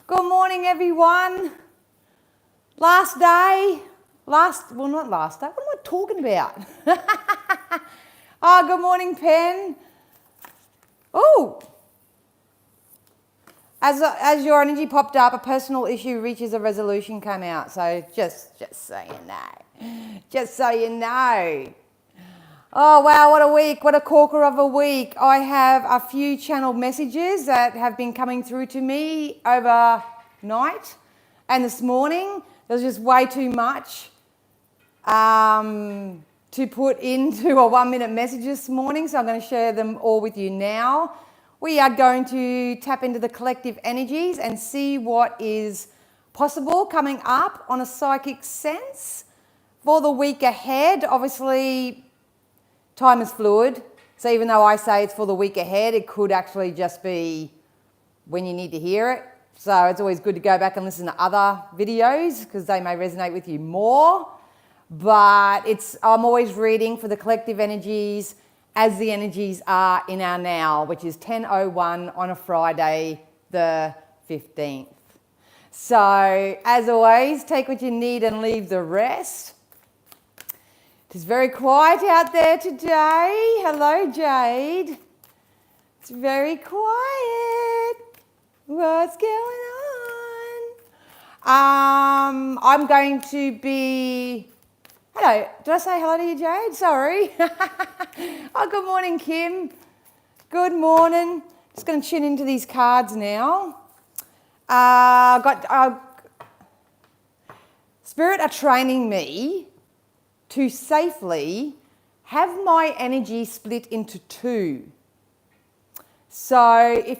Good morning, everyone. Last day, not last day, what am I talking about? Good morning, Pen. Oh, as your energy popped up, a personal issue reaches a resolution came out. So just so you know, just so you know. Oh, wow, what a week, what a corker of a week. I have a few channeled messages that have been coming through to me overnight and this morning. There was just way too much to put into a 1 minute message this morning, so I'm going to share them all with you now. We are going to tap into the collective energies and see what is possible coming up on a psychic sense for the week ahead. Obviously, time is fluid, so even though I say it's for the week ahead, it could actually just be when you need to hear it. So it's always good to go back and listen to other videos because they may resonate with you more. But I'm always reading for the collective energies as the energies are in our now, which is 10:01 on a Friday, the 15th. So as always, take what you need and leave the rest. It's very quiet out there today. Hello, Jade. It's very quiet. What's going on? I'm going to be... Hello. Did I say hello to you, Jade? Sorry. Oh, good morning, Kim. Good morning. Just going to tune into these cards now. Spirit are training me to safely have my energy split into two. So if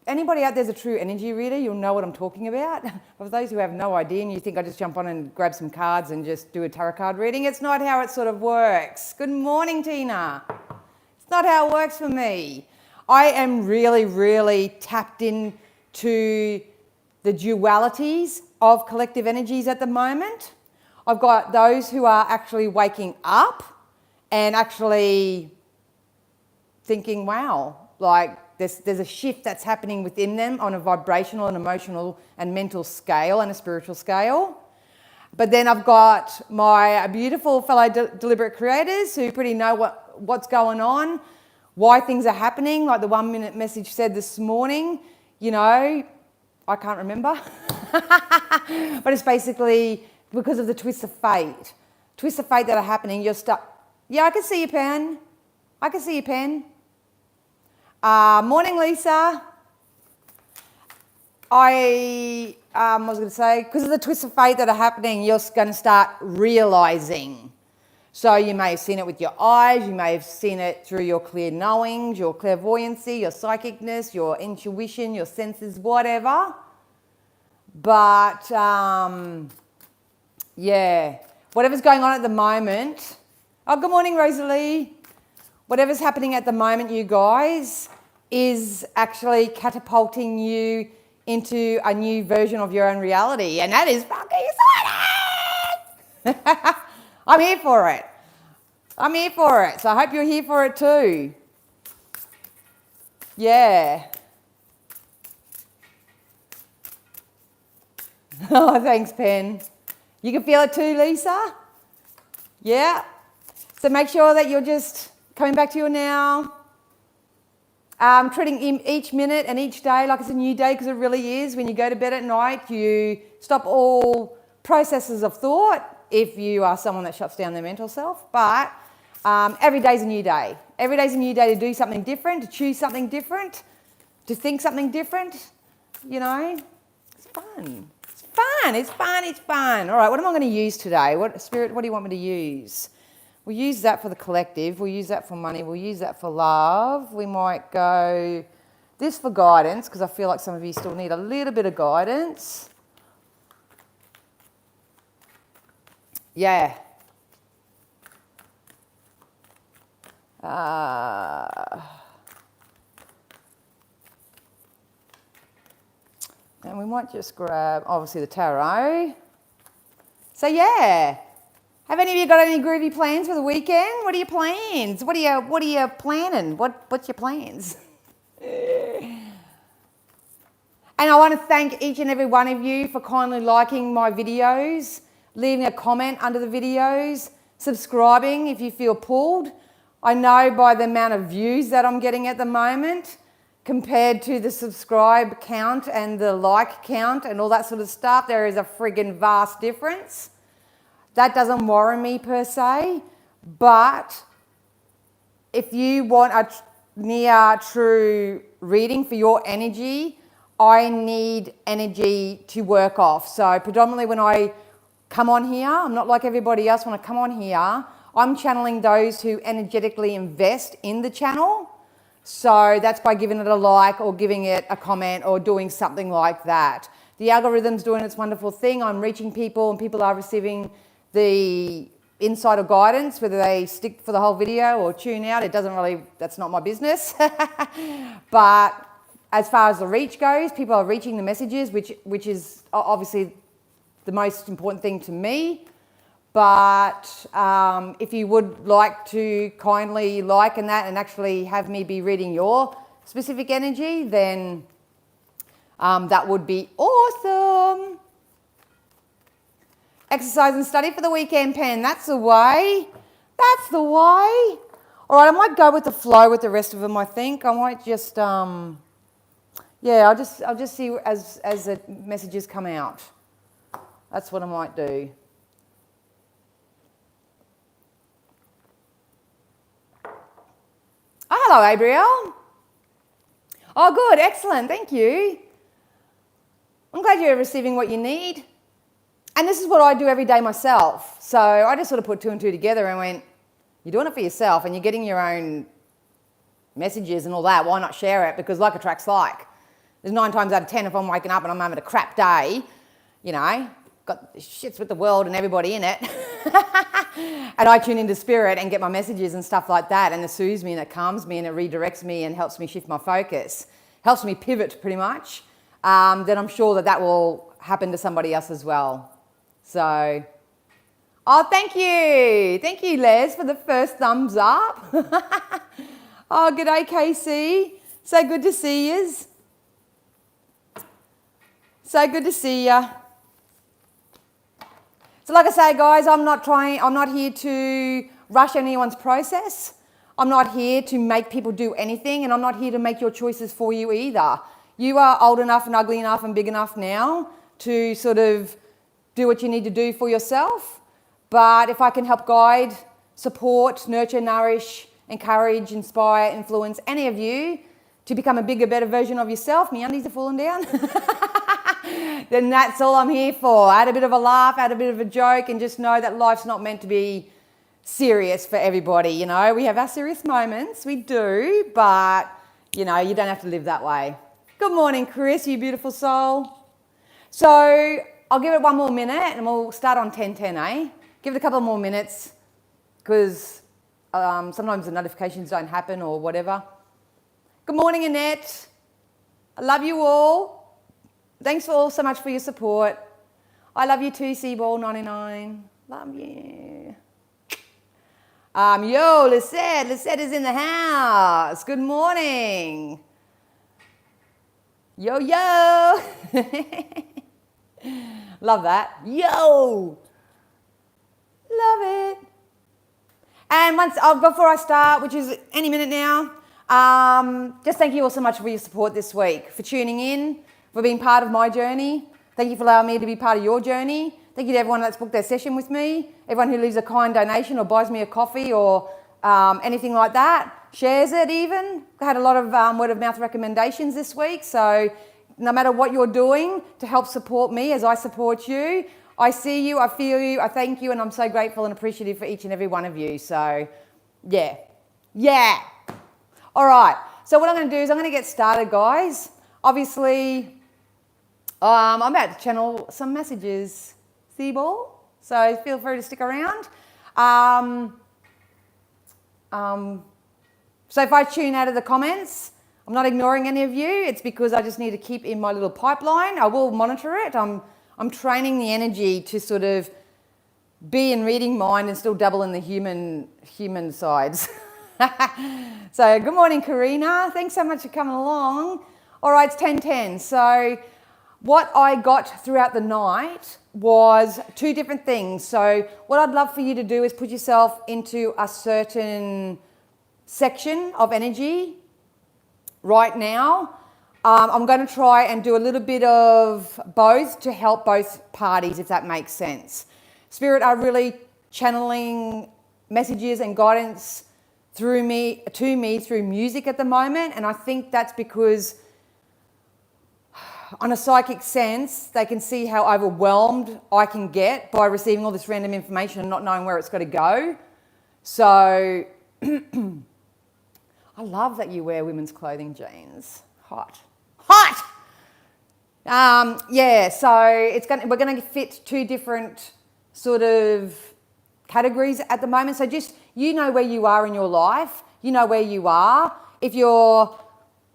anybody out there's a true energy reader, you'll know what I'm talking about. For those who have no idea and you think I just jump on and grab some cards and just do a tarot card reading, it's not how it sort of works. Good morning, Tina. It's not how it works for me. I am really, really tapped into the dualities of collective energies at the moment. I've got those who are actually waking up and actually thinking, wow, like there's a shift that's happening within them on a vibrational and emotional and mental scale and a spiritual scale. But then I've got my beautiful fellow deliberate creators who pretty know what's going on, why things are happening, like the 1 minute message said this morning, you know, I can't remember. But it's basically because of the twists of fate. Twists of fate that are happening, you're stuck. Yeah, I can see your pen. I can see your pen. Morning, Lisa. I was going to say, because of the twists of fate that are happening, you're going to start realising. So you may have seen it with your eyes, you may have seen it through your clear knowings, your clairvoyancy, your psychicness, your intuition, your senses, whatever. But, yeah, whatever's going on at the moment. Oh, good morning, Rosalie. Whatever's happening at the moment, you guys, is actually catapulting you into a new version of your own reality. And that is fucking exciting! I'm here for it. I'm here for it. So I hope you're here for it too. Yeah. Oh, thanks, Pen. You can feel it too, Lisa? Yeah. So make sure that you're just coming back to your now. Treating each minute and each day like it's a new day, because it really is. When you go to bed at night, you stop all processes of thought if you are someone that shuts down their mental self. But every day's a new day. Every day's a new day to do something different, to choose something different, to think something different. You know, it's fun. It's fun. It's fun. It's fun. All right, what am I going to use today? Spirit, what do you want me to use? We'll use that for the collective. We'll use that for money. We'll use that for love. We might go this for guidance, because I feel like some of you still need a little bit of guidance. Yeah. And we might just grab, obviously, the tarot. So, yeah. Have any of you got any groovy plans for the weekend? What are your plans? What are you planning? What's your plans? And I want to thank each and every one of you for kindly liking my videos, leaving a comment under the videos, subscribing if you feel pulled. I know by the amount of views that I'm getting at the moment, compared to the subscribe count and the like count and all that sort of stuff, there is a friggin' vast difference. That doesn't worry me per se, but if you want a near true reading for your energy, I need energy to work off. So predominantly when I come on here, I'm not like everybody else. When I come on here, I'm channeling those who energetically invest in the channel. So that's by giving it a like or giving it a comment or doing something like that. The algorithm's doing its wonderful thing. I'm reaching people and people are receiving the insight or guidance, whether they stick for the whole video or tune out. It doesn't really, that's not my business. But as far as the reach goes, people are reaching the messages, which is obviously the most important thing to me. But if you would like to kindly like and that and actually have me be reading your specific energy, then that would be awesome. Exercise and study for the weekend, Pen. That's the way. That's the way. All right, I might go with the flow with the rest of them, I think. I might just, yeah, I'll just see as the messages come out. That's what I might do. Oh, hello, Gabriel. Oh, good, excellent, thank you. I'm glad you're receiving what you need. And this is what I do every day myself. So I just sort of put two and two together and went, you're doing it for yourself and you're getting your own messages and all that. Why not share it? Because like attracts like. There's 9 times out of 10 if I'm waking up and I'm having a crap day, you know, got shits with the world and everybody in it. And I tune into spirit and get my messages and stuff like that, and it soothes me and it calms me and it redirects me and helps me shift my focus, helps me pivot pretty much, then I'm sure that will happen to somebody else as well. So, oh, thank you, Les, for the first thumbs up. Oh, g'day, Casey. So good to see yous. So good to see ya. So like I say, guys, I'm not here to rush anyone's process. I'm not here to make people do anything, and I'm not here to make your choices for you either. You are old enough and ugly enough and big enough now to sort of do what you need to do for yourself. But if I can help guide, support, nurture, nourish, encourage, inspire, influence any of you to become a bigger, better version of yourself, my undies are falling down, then that's all I'm here for. Add a bit of a laugh, add a bit of a joke, and just know that life's not meant to be serious for everybody, you know. We have our serious moments, we do, but, you know, you don't have to live that way. Good morning, Chris, you beautiful soul. So I'll give it one more minute and we'll start on 10:10, eh? Give it a couple more minutes because sometimes the notifications don't happen or whatever. Good morning, Annette. I love you all. Thanks all so much for your support. I love you too, Seaball99. Love you. Yo, Lisette is in the house. Good morning. Yo, yo. Love that. Yo. Love it. And before I start, which is any minute now, just thank you all so much for your support this week, for tuning in, for being part of my journey. Thank you for allowing me to be part of your journey. Thank you to everyone that's booked their session with me, everyone who leaves a kind donation or buys me a coffee or anything like that, shares it even. I had a lot of word of mouth recommendations this week, so no matter what you're doing to help support me as I support you, I see you, I feel you, I thank you, and I'm so grateful and appreciative for each and every one of you. So, yeah. Yeah. All right. So what I'm going to do is I'm going to get started, guys. Obviously, I'm about to channel some messages, Seaball, so feel free to stick around. So if I tune out of the comments, I'm not ignoring any of you. It's because I just need to keep in my little pipeline. I will monitor it. I'm training the energy to sort of be in reading mind and still double in the human sides. So good morning, Karina. Thanks so much for coming along. All right, it's 10:10. So What I got throughout the night was two different things. So what I'd love for you to do is put yourself into a certain section of energy right now. I'm going to try and do a little bit of both to help both parties, if that makes sense. Spirit are really channeling messages and guidance to me through music at the moment, and I think that's because on a psychic sense, they can see how overwhelmed I can get by receiving all this random information and not knowing where it's got to go. So I love that you wear women's clothing, jeans. Hot. Yeah, so we're going to fit two different sort of categories at the moment. So just, you know where you are in your life. You know where you are. If you're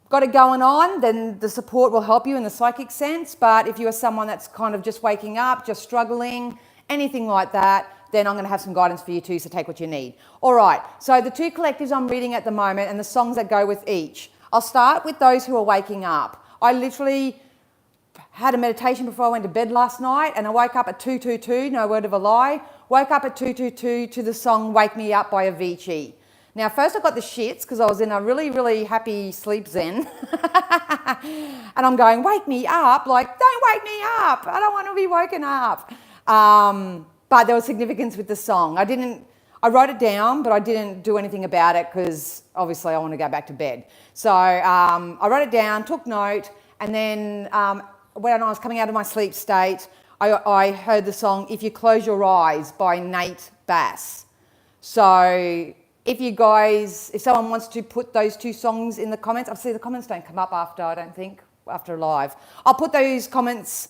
got it going on, then the support will help you in the psychic sense. But if you are someone that's kind of just waking up, just struggling, anything like that, then I'm going to have some guidance for you too, so take what you need. All right, so the two collectives I'm reading at the moment and the songs that go with each. I'll start with those who are waking up. I literally had a meditation before I went to bed last night, and I woke up at 222, no word of a lie, woke up at 222 to the song Wake Me Up by Avicii. Now, first I got the shits because I was in a really, really happy sleep zen. And I'm going, wake me up, like, don't wake me up. I don't want to be woken up. But there was significance with the song. I wrote it down, but I didn't do anything about it because obviously I want to go back to bed. So I wrote it down, took note, and then when I was coming out of my sleep state, I heard the song If You Close Your Eyes by Nate Bass. So if someone wants to put those two songs in the comments, obviously the comments don't come up after, I don't think, after live. I'll put those comments,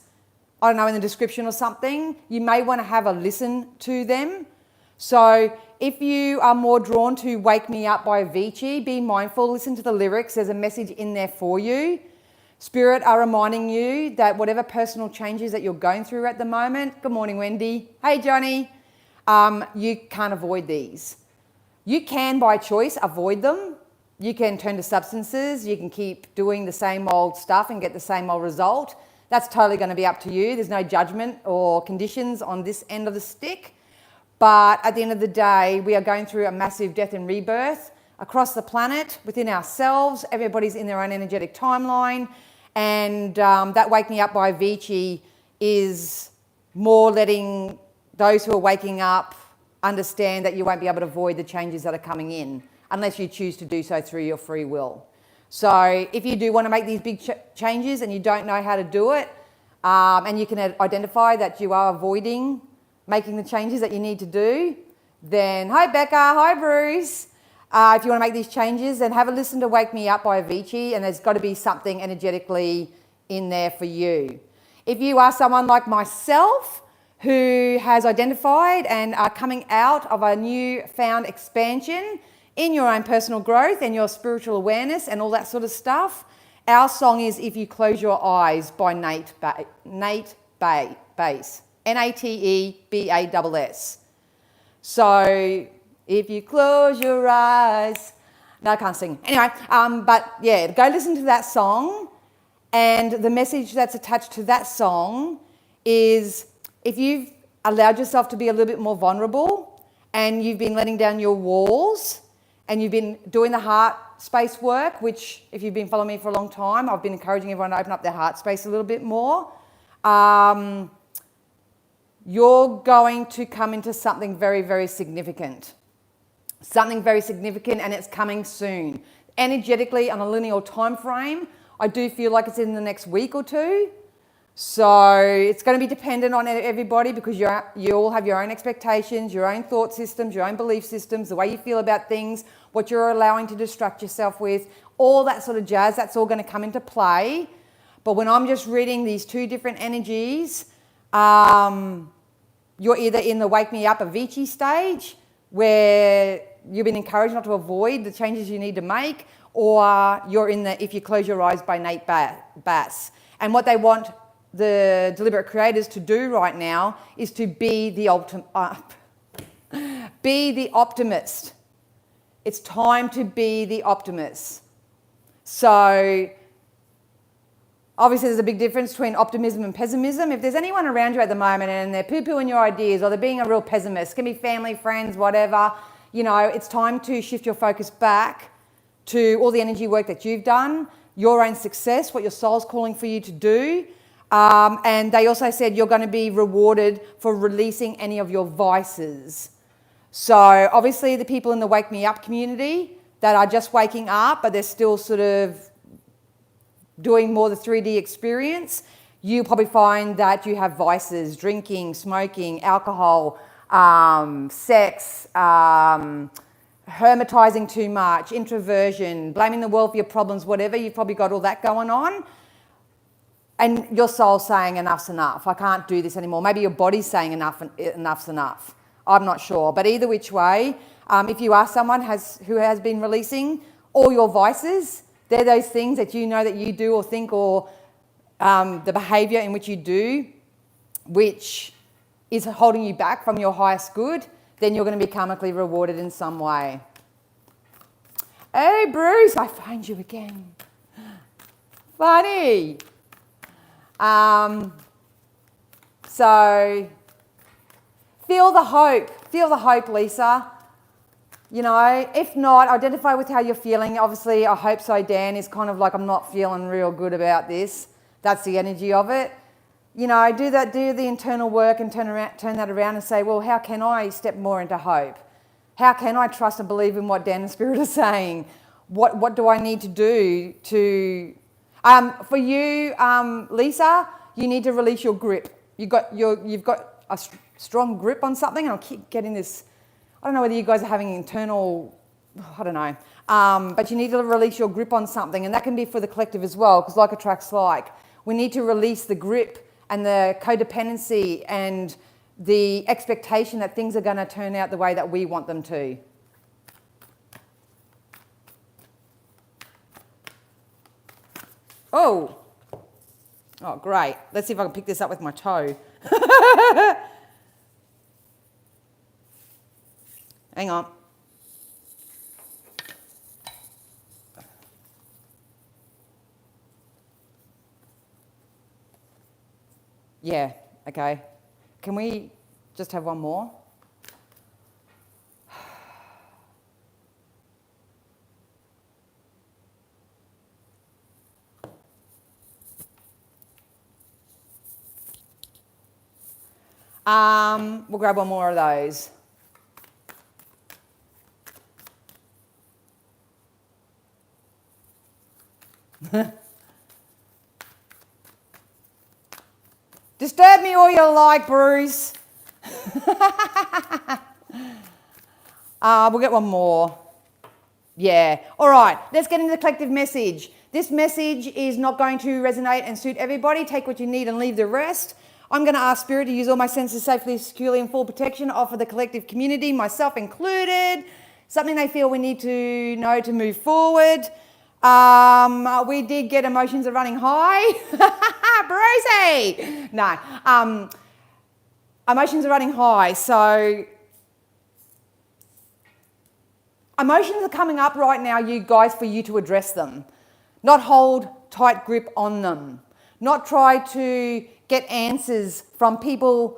I don't know, in the description or something. You may want to have a listen to them. So if you are more drawn to Wake Me Up by Avicii, be mindful, listen to the lyrics. There's a message in there for you. Spirit are reminding you that whatever personal changes that you're going through at the moment, good morning, Wendy. Hey, Johnny. You can't avoid these. You can, by choice, avoid them. You can turn to substances. You can keep doing the same old stuff and get the same old result. That's totally going to be up to you. There's no judgment or conditions on this end of the stick. But at the end of the day, we are going through a massive death and rebirth across the planet, within ourselves. Everybody's in their own energetic timeline. And that Wake Me Up by Avicii is more letting those who are waking up understand that you won't be able to avoid the changes that are coming in unless you choose to do so through your free will. So if you do want to make these big changes and you don't know how to do it, and you can identify that you are avoiding making the changes that you need to do, then hi Becca, hi Bruce. If you want to make these changes, then have a listen to Wake Me Up by Avicii, and there's got to be something energetically in there for you. If you are someone like myself who has identified and are coming out of a newfound expansion in your own personal growth and your spiritual awareness and all that sort of stuff, our song is If You Close Your Eyes by Nate Bass. Natebass. So if you close your eyes, no, I can't sing. Anyway, but yeah, go listen to that song, and the message that's attached to that song is if you've allowed yourself to be a little bit more vulnerable and you've been letting down your walls and you've been doing the heart space work, which if you've been following me for a long time, I've been encouraging everyone to open up their heart space a little bit more. You're going to come into something very, very significant. Something very significant, and it's coming soon. Energetically, on a linear time frame, I do feel like it's in the next week or two. So it's going to be dependent on everybody because you all have your own expectations, your own thought systems, your own belief systems, the way you feel about things, what you're allowing to distract yourself with, all that sort of jazz, that's all going to come into play. But when I'm just reading these two different energies, you're either in the Wake Me Up Avicii stage where you've been encouraged not to avoid the changes you need to make, or you're in the If You Close Your Eyes by Nate Bass. And what they want the deliberate creators to do right now is to be the optimist. It's time to be the optimist. So Obviously, there's a big difference between optimism and pessimism. If there's anyone around you at the moment and they're poo-pooing your ideas or they're being a real pessimist, it can be family, friends, whatever, you know, it's time to shift your focus back to all the energy work that you've done, your own success, what your soul's calling for you to do. And they also said you're going to be rewarded for releasing any of your vices. So obviously the people in the Wake Me Up community that are just waking up, but they're still sort of doing more the 3D experience, you probably find that you have vices, drinking, smoking, alcohol, sex, hermetizing too much, introversion, blaming the world for your problems, whatever. You've probably got all that going on. And your soul's saying enough's enough. I can't do this anymore. Maybe your body's saying enough's enough. I'm not sure. But either which way, if you are someone who has been releasing all your vices, they're those things that you know that you do or think, or the behaviour in which you do, which is holding you back from your highest good, then you're going to be karmically rewarded in some way. Hey, Bruce, I find you again. Funny. So feel the hope, Lisa. You know, if not, identify with how you're feeling. Obviously, I hope so, Dan, is kind of like, I'm not feeling real good about this. That's the energy of it. You know, do the internal work and turn that around and say, well, how can I step more into hope? How can I trust and believe in what Dan and Spirit are saying? What do I need to do to... for you, Lisa, you need to release your grip. You've got a strong grip on something, and I'll keep getting this... I don't know whether you guys are having internal, I don't know, but you need to release your grip on something, and that can be for the collective as well, because like attracts like. We need to release the grip and the codependency and the expectation that things are going to turn out the way that we want them to. Oh, great. Let's see if I can pick this up with my toe. Hang on. Yeah, okay. Can we just have one more? We'll grab one more of those. Disturb me all you like, Bruce. We'll get one more. Yeah. All right, let's get into the collective message. This message is not going to resonate and suit everybody. Take what you need and leave the rest. I'm going to ask Spirit to use all my senses safely, securely, and full protection to offer the collective community, myself included, something they feel we need to know to move forward. We did get emotions are running high. Brucey! No. Emotions are running high. So emotions are coming up right now, you guys, for you to address them. Not hold tight grip on them. Not try to get answers from people,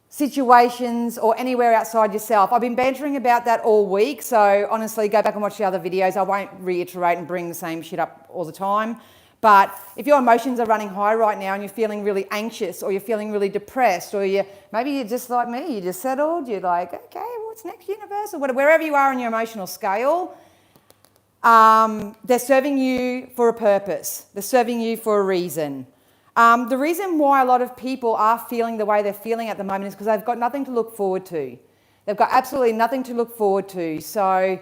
situations, or anywhere outside yourself. I've been bantering about that all week, so honestly, go back and watch the other videos. I won't reiterate and bring the same shit up all the time. But if your emotions are running high right now and you're feeling really anxious or you're feeling really depressed, or maybe you're just like me, you just settled, you're like, okay, what's next, universe? Or wherever you are on your emotional scale, they're serving you for a purpose. They're serving you for a reason. The reason why a lot of people are feeling the way they're feeling at the moment is because they've got nothing to look forward to. They've got absolutely nothing to look forward to. So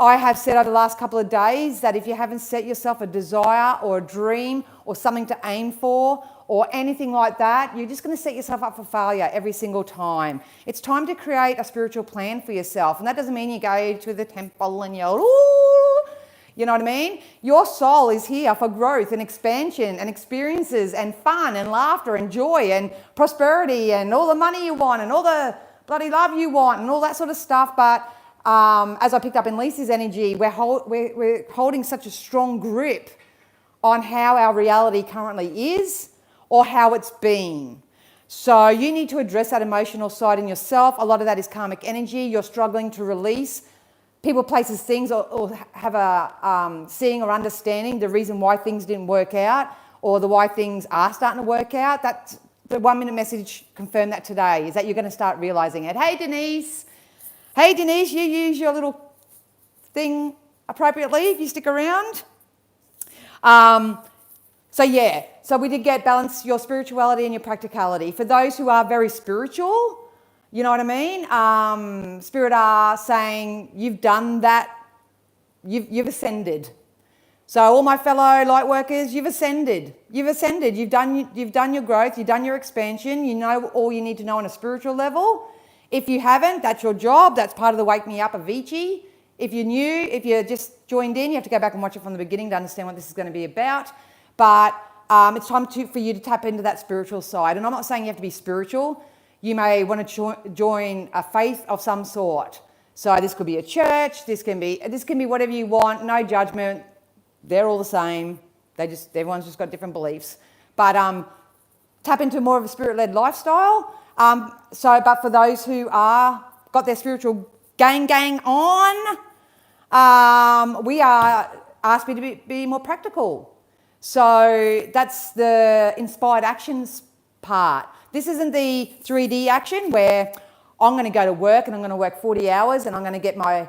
I have said over the last couple of days that if you haven't set yourself a desire or a dream or something to aim for or anything like that, you're just going to set yourself up for failure every single time. It's time to create a spiritual plan for yourself. And that doesn't mean you go to the temple and yell, ooh. You know what I mean? Your soul is here for growth and expansion and experiences and fun and laughter and joy and prosperity and all the money you want and all the bloody love you want and all that sort of stuff. But as I picked up in Lisa's energy, we're holding such a strong grip on how our reality currently is or how it's been. So you need to address that emotional side in yourself. A lot of that is karmic energy. You're struggling to release people, places, things, or have a seeing or understanding the reason why things didn't work out or the why things are starting to work out. That's the 1 minute message confirmed that today, is that you're going to start realizing it. Hey, Denise. Hey, Denise, you use your little thing appropriately if you stick around. So we did get balance your spirituality and your practicality. For those who are very spiritual, you know what I mean? Spirit are saying you've done that, you've ascended. So all my fellow light workers, you've ascended. You've ascended. You've done your growth. You've done your expansion. You know all you need to know on a spiritual level. If you haven't, that's your job. That's part of the Wake Me Up Avicii. If you're new, if you just joined in, you have to go back and watch it from the beginning to understand what this is going to be about. But it's time for you to tap into that spiritual side. And I'm not saying you have to be spiritual. You may want to join a faith of some sort. So this could be a church. This can be whatever you want. No judgment. They're all the same. Everyone's just got different beliefs. But tap into more of a spirit-led lifestyle. But for those who are got their spiritual gang on, we are asked to be more practical. So that's the inspired actions part. This isn't the 3D action where I'm going to go to work and I'm going to work 40 hours and I'm going to get my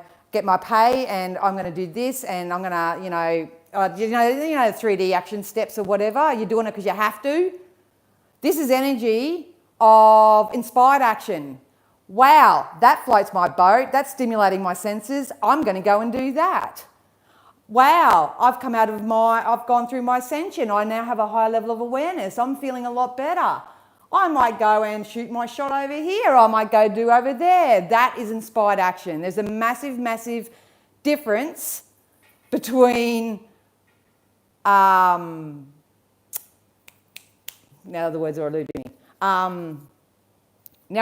pay and I'm going to do this and I'm going to, the 3D action steps or whatever. You're doing it because you have to. This is energy of inspired action. Wow, that floats my boat. That's stimulating my senses. I'm going to go and do that. Wow, I've gone through my ascension. I now have a higher level of awareness. I'm feeling a lot better. I might go and shoot my shot over here. I might go do over there. That is inspired action. There's a massive, massive difference between, now the words are eluding me. Now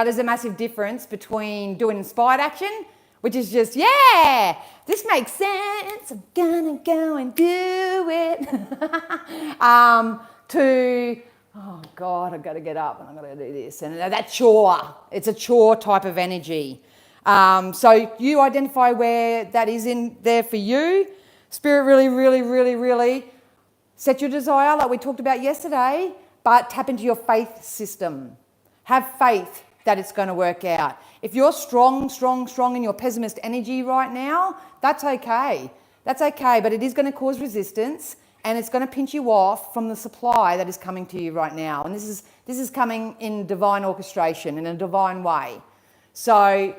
there's a massive difference between doing inspired action, which is just, yeah, this makes sense, I'm gonna go and do it, to, oh God, I've got to get up and I've got to do this. And that chore, it's a chore type of energy. So you identify where that is in there for you. Spirit really, really, really, really set your desire like we talked about yesterday, but tap into your faith system. Have faith that it's going to work out. If you're strong in your pessimist energy right now, that's okay. That's okay, but it is going to cause resistance and it's going to pinch you off from the supply that is coming to you right now. And this is coming in divine orchestration, in a divine way. So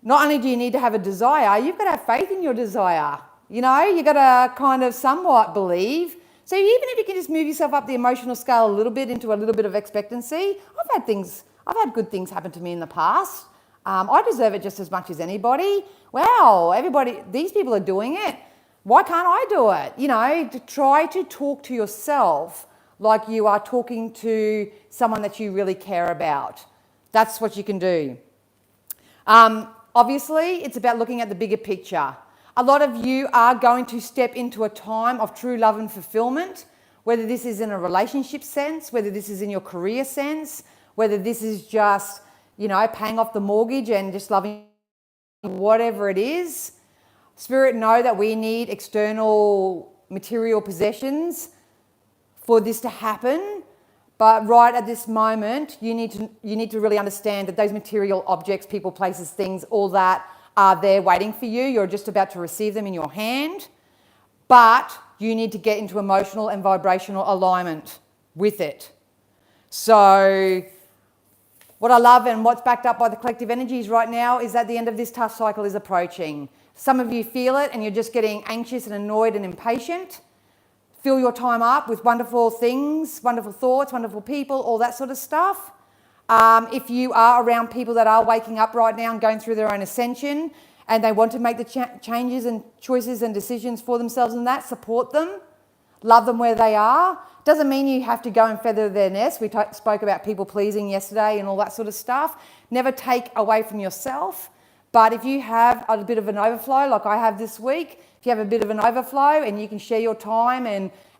not only do you need to have a desire, you've got to have faith in your desire. You know, you've got to kind of somewhat believe. So even if you can just move yourself up the emotional scale a little bit into a little bit of expectancy, I've had good things happen to me in the past. I deserve it just as much as anybody. Wow, these people are doing it. Why can't I do it? You know, to try to talk to yourself like you are talking to someone that you really care about. That's what you can do. Obviously, it's about looking at the bigger picture. A lot of you are going to step into a time of true love and fulfillment, whether this is in a relationship sense, whether this is in your career sense, whether this is just, paying off the mortgage and just loving whatever it is. Spirit know that we need external material possessions for this to happen. But right at this moment, you need to really understand that those material objects, people, places, things, all that are there waiting for you. You're just about to receive them in your hand. But you need to get into emotional and vibrational alignment with it. So what I love and what's backed up by the collective energies right now is that the end of this tough cycle is approaching. Some of you feel it and you're just getting anxious and annoyed and impatient. Fill your time up with wonderful things, wonderful thoughts, wonderful people, all that sort of stuff. If you are around people that are waking up right now and going through their own ascension and they want to make the changes and choices and decisions for themselves and that, support them. Love them where they are. Doesn't mean you have to go and feather their nest. We spoke about people pleasing yesterday and all that sort of stuff. Never take away from yourself. But if you have a bit of an overflow, like I have this week, if you have a bit of an overflow and you can share your time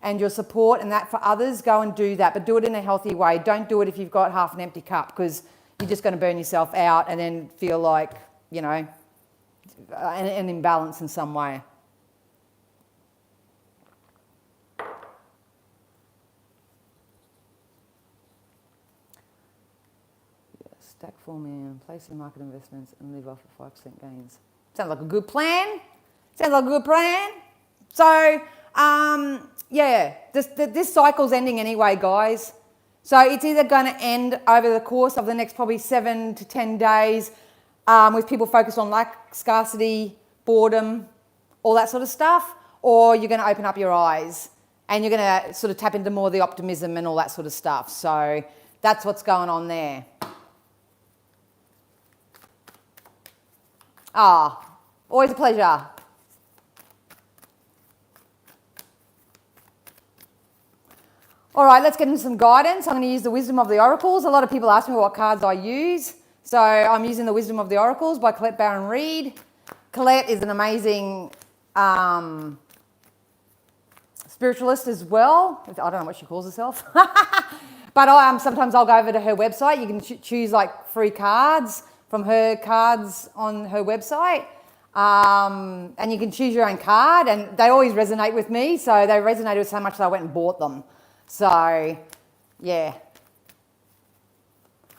and your support and that for others, go and do that, but do it in a healthy way. Don't do it if you've got half an empty cup, because you're just going to burn yourself out and then feel like, you know, an imbalance in some way. Stack for me, place in market investments and live off of 5% gains. Sounds like a good plan. Sounds like a good plan. So, yeah, this cycle's ending anyway, guys. So it's either going to end over the course of the next probably 7 to 10 days with people focused on lack, scarcity, boredom, all that sort of stuff, or you're going to open up your eyes and you're going to sort of tap into more of the optimism and all that sort of stuff. So that's what's going on there. Always a pleasure. All right, let's get into some guidance. I'm going to use the Wisdom of the Oracles. A lot of people ask me what cards I use. So I'm using the Wisdom of the Oracles by Colette Baron-Reid. Colette is an amazing spiritualist as well. I don't know what she calls herself. But sometimes I'll go over to her website. You can choose like free cards from her cards on her website. And you can choose your own card, and they always resonate with me. So they resonated so much that I went and bought them. So, yeah.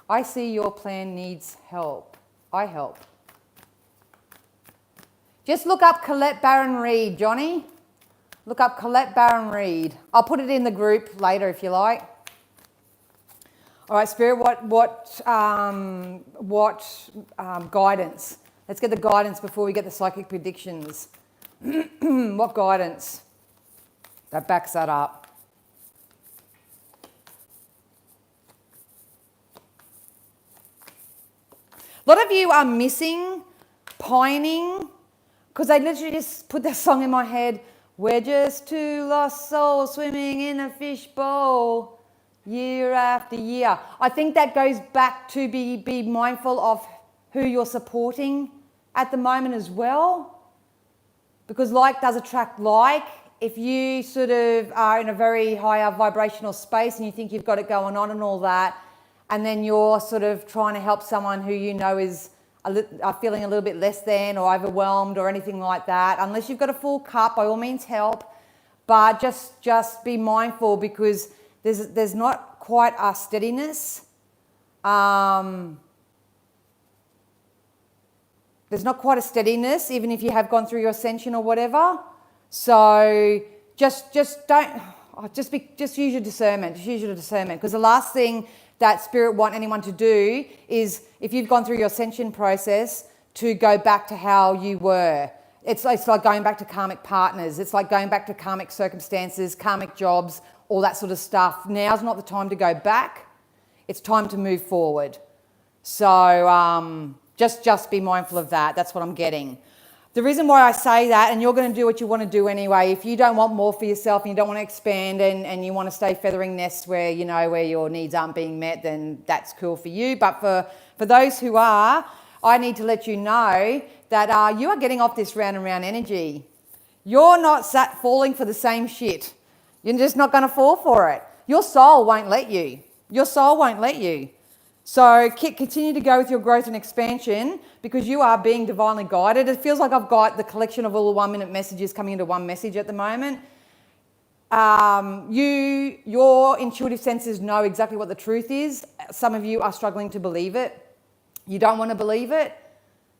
I see your plan needs help. I help. Just look up Colette Baron-Reid, Johnny. Look up Colette Baron-Reid. I'll put it in the group later if you like. All right, Spirit, what guidance? Let's get the guidance before we get the psychic predictions. What guidance that backs that up? A lot of you are missing, pining, because they literally just put that song in my head. We're just two lost souls swimming in a fishbowl. Year after year. I think that goes back to be mindful of who you're supporting at the moment as well. Because like does attract like. If you sort of are in a very higher vibrational space and you think you've got it going on and all that, and then you're sort of trying to help someone who you know is are feeling a little bit less than or overwhelmed or anything like that, unless you've got a full cup, by all means help. But just be mindful, because there's not quite a steadiness. There's not quite a steadiness, even if you have gone through your ascension or whatever. So just use your discernment. Just use your discernment, because the last thing that Spirit want anyone to do is, if you've gone through your ascension process, to go back to how you were. It's like going back to karmic partners. It's like going back to karmic circumstances, karmic jobs, all that sort of stuff. Now's not the time to go back. It's time to move forward. So just be mindful of that. That's what I'm getting. The reason why I say that, and you're going to do what you want to do anyway, if you don't want more for yourself and you don't want to expand and you want to stay feathering nests where your needs aren't being met, then that's cool for you. But for those who are, I need to let you know that you are getting off this round and round energy. You're not falling for the same shit. You're just not going to fall for it. Your soul won't let you. Your soul won't let you. So continue to go with your growth and expansion, because you are being divinely guided. It feels like I've got the collection of all the 1-minute messages coming into one message at the moment. Your intuitive senses know exactly what the truth is. Some of you are struggling to believe it. You don't want to believe it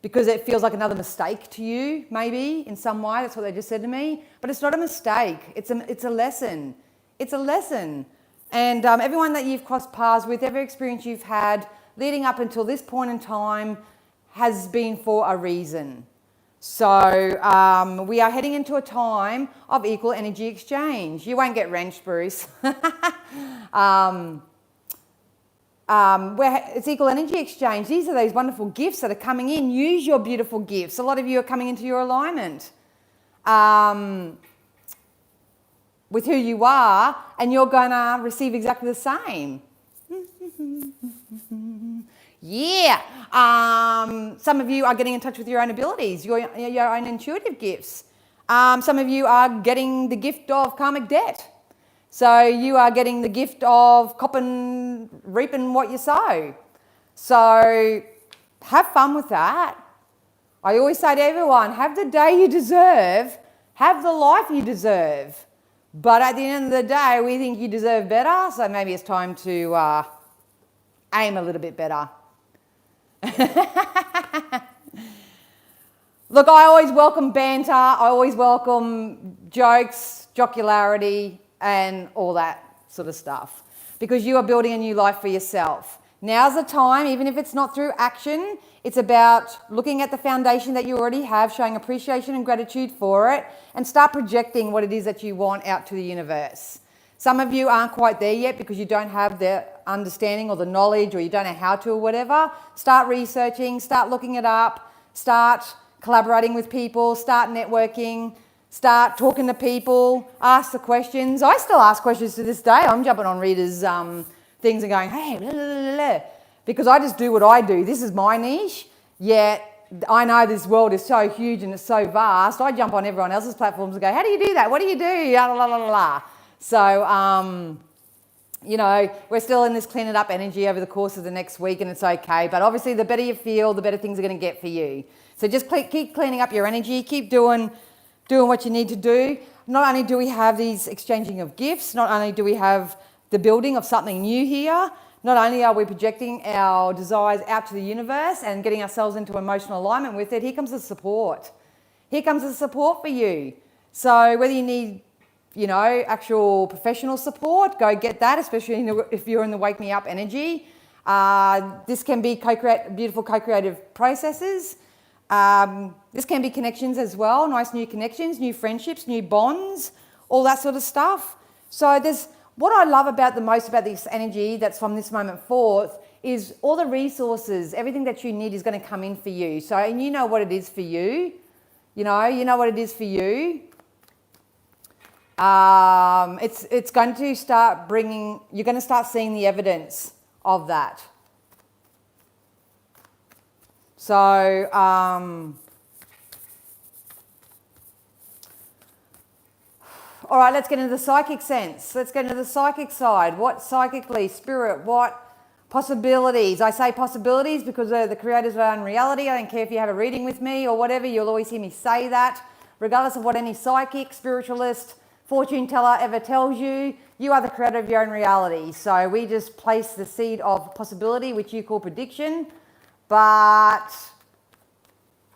because it feels like another mistake to you, maybe, in some way. That's what they just said to me. But it's not a mistake. It's a lesson. It's a lesson. And everyone that you've crossed paths with, every experience you've had leading up until this point in time has been for a reason. So we are heading into a time of equal energy exchange. You won't get wrenched, Bruce. It's equal energy exchange. These are those wonderful gifts that are coming in. Use your beautiful gifts. A lot of you are coming into your alignment with who you are, and you're going to receive exactly the same. Yeah. Some of you are getting in touch with your own abilities, your own intuitive gifts. Some of you are getting the gift of karmic debt. So you are getting the gift of copping, reaping what you sow. So have fun with that. I always say to everyone, have the day you deserve, have the life you deserve. But at the end of the day, we think you deserve better, so maybe it's time to aim a little bit better. Look, I always welcome banter, I always welcome jokes, jocularity, and all that sort of stuff, because you are building a new life for yourself. Now's the time, even if it's not through action, it's about looking at the foundation that you already have, showing appreciation and gratitude for it, and start projecting what it is that you want out to the universe. Some of you aren't quite there yet because you don't have the understanding or the knowledge, or you don't know how to or whatever. Start researching, start looking it up, start collaborating with people, start networking, start talking to people, ask the questions. I still ask questions to this day. I'm jumping on readers' things and going, hey, blah, blah, blah, blah, because I just do what I do. This is my niche, yet I know this world is so huge and it's so vast. I jump on everyone else's platforms and go, how do you do that? What do you do? La, la, la, la, la. So, you know, we're still in this clean it up energy over the course of the next week, and it's okay. But obviously, the better you feel, the better things are going to get for you. So just keep cleaning up your energy. Keep doing what you need to do. Not only do we have these exchanging of gifts, not only do we have the building of something new here, not only are we projecting our desires out to the universe and getting ourselves into emotional alignment with it, here comes the support. Here comes the support for you. So whether you need, you know, actual professional support, go get that, especially if you're in the wake me up energy. This can be beautiful co-creative processes. This can be connections as well, nice new connections, new friendships, new bonds, all that sort of stuff. So there's what I love about the most about this energy that's from this moment forth is all the resources, everything that you need is going to come in for you. So, and you know what it is for you. You know what it is for you. It's going to start bringing, you're going to start seeing the evidence of that. So, all right, let's get into the psychic sense. Let's get into the psychic side. What psychically, spirit, what possibilities? I say possibilities because they're the creators of our own reality. I don't care if you have a reading with me or whatever, you'll always hear me say that. Regardless of what any psychic, spiritualist, fortune teller ever tells you, you are the creator of your own reality. So we just place the seed of possibility, which you call prediction, but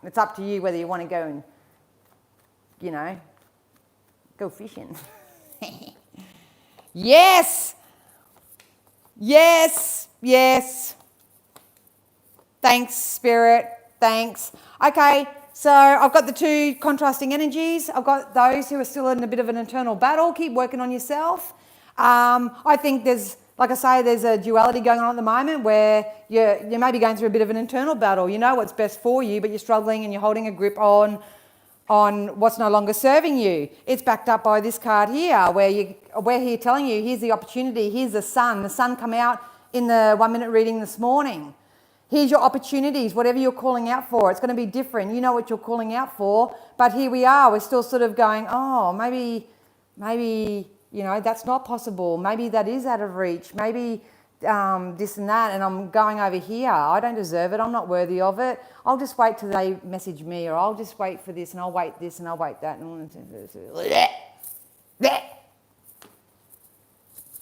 it's up to you whether you want to go and, you know, go fishing. Yes. Yes. Yes. Thanks, Spirit. Thanks. Okay, so I've got the two contrasting energies. I've got those who are still in a bit of an internal battle. Keep working on yourself. I think there's, like I say, there's a duality going on at the moment where you may be going through a bit of an internal battle. You know what's best for you, but you're struggling and you're holding a grip on what's no longer serving you. It's backed up by this card here, where we're here telling you, here's the opportunity, here's the sun. The sun come out in the 1 minute reading this morning. Here's your opportunities, whatever you're calling out for. It's going to be different. You know what you're calling out for, but here we are. We're still sort of going, oh, maybe, you know, that's not possible. Maybe that is out of reach. Maybe this and that, and I'm going over here. I don't deserve it. I'm not worthy of it. I'll just wait till they message me, or I'll just wait for this, and I'll wait this, and I'll wait that.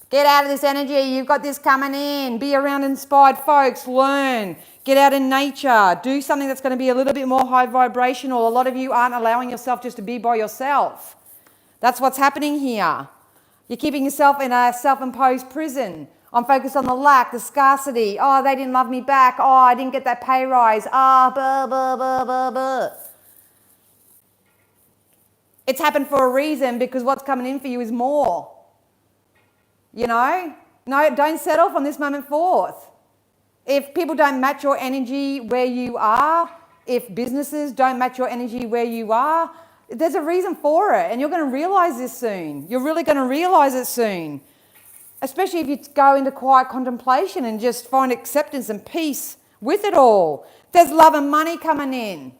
Get out of this energy. You've got this coming in. Be around inspired folks. Learn. Get out in nature. Do something that's going to be a little bit more high vibrational. A lot of you aren't allowing yourself just to be by yourself. That's what's happening here. You're keeping yourself in a self-imposed prison. I'm focused on the lack, the scarcity. Oh, they didn't love me back. Oh, I didn't get that pay rise. Ah, blah, blah, blah, blah, blah. It's happened for a reason, because what's coming in for you is more. You know? No, don't settle from this moment forth. If people don't match your energy where you are, if businesses don't match your energy where you are, there's a reason for it, and you're going to realize this soon. You're really going to realize it soon. Especially if you go into quiet contemplation and just find acceptance and peace with it all. There's love and money coming in.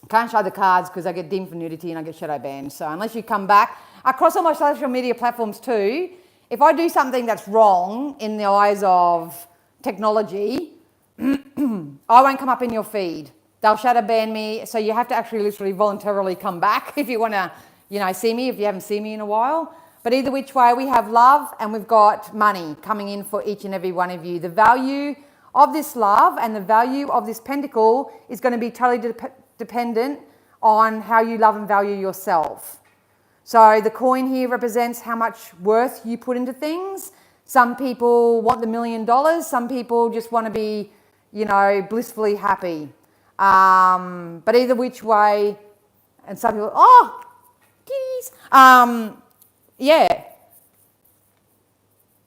Can't show the cards because I get deemed for nudity and I get shadow banned. So unless you come back, across all my social media platforms too, if I do something that's wrong in the eyes of technology, I won't come up in your feed. They'll shadow ban me. So you have to actually literally voluntarily come back if you want to, see me, if you haven't seen me in a while. But either which way, we have love and we've got money coming in for each and every one of you. The value of this love and the value of this pentacle is going to be totally dependent on how you love and value yourself. So the coin here represents how much worth you put into things. Some people want the $1 million. Some people just want to be, blissfully happy. But either which way, and some people, kitties.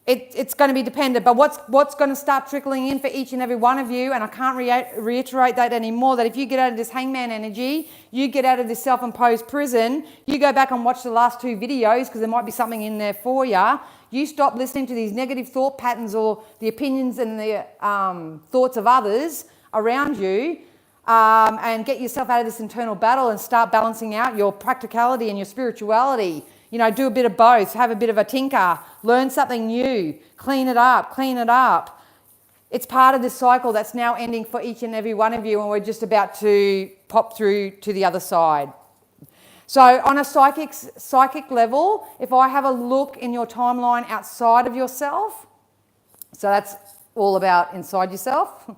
It's going to be dependent. But what's going to start trickling in for each and every one of you, and I can't reiterate that anymore, that if you get out of this hangman energy, you get out of this self-imposed prison, you go back and watch the last 2 videos because there might be something in there for you. You stop listening to these negative thought patterns or the opinions and the thoughts of others around you, and get yourself out of this internal battle and start balancing out your practicality and your spirituality. Do a bit of both, have a bit of a tinker, learn something new, clean it up. It's part of this cycle that's now ending for each and every one of you, and we're just about to pop through to the other side. So on a psychic level, if I have a look in your timeline outside of yourself, so that's all about inside yourself.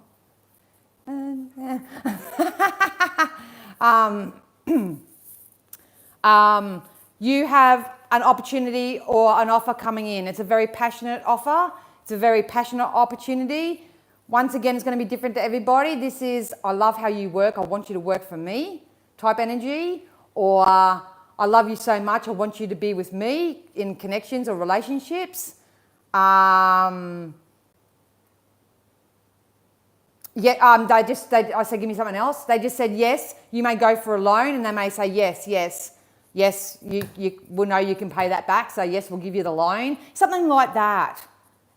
You have an opportunity or an offer coming in. It's a very passionate offer. It's a very passionate opportunity. Once again, it's going to be different to everybody. This is, I love how you work. I want you to work for me type energy. Or I love you so much. I want you to be with me in connections or relationships. I said, give me something else. They just said, yes, you may go for a loan, and they may say, yes, you will know you can pay that back. So yes, we'll give you the loan. Something like that.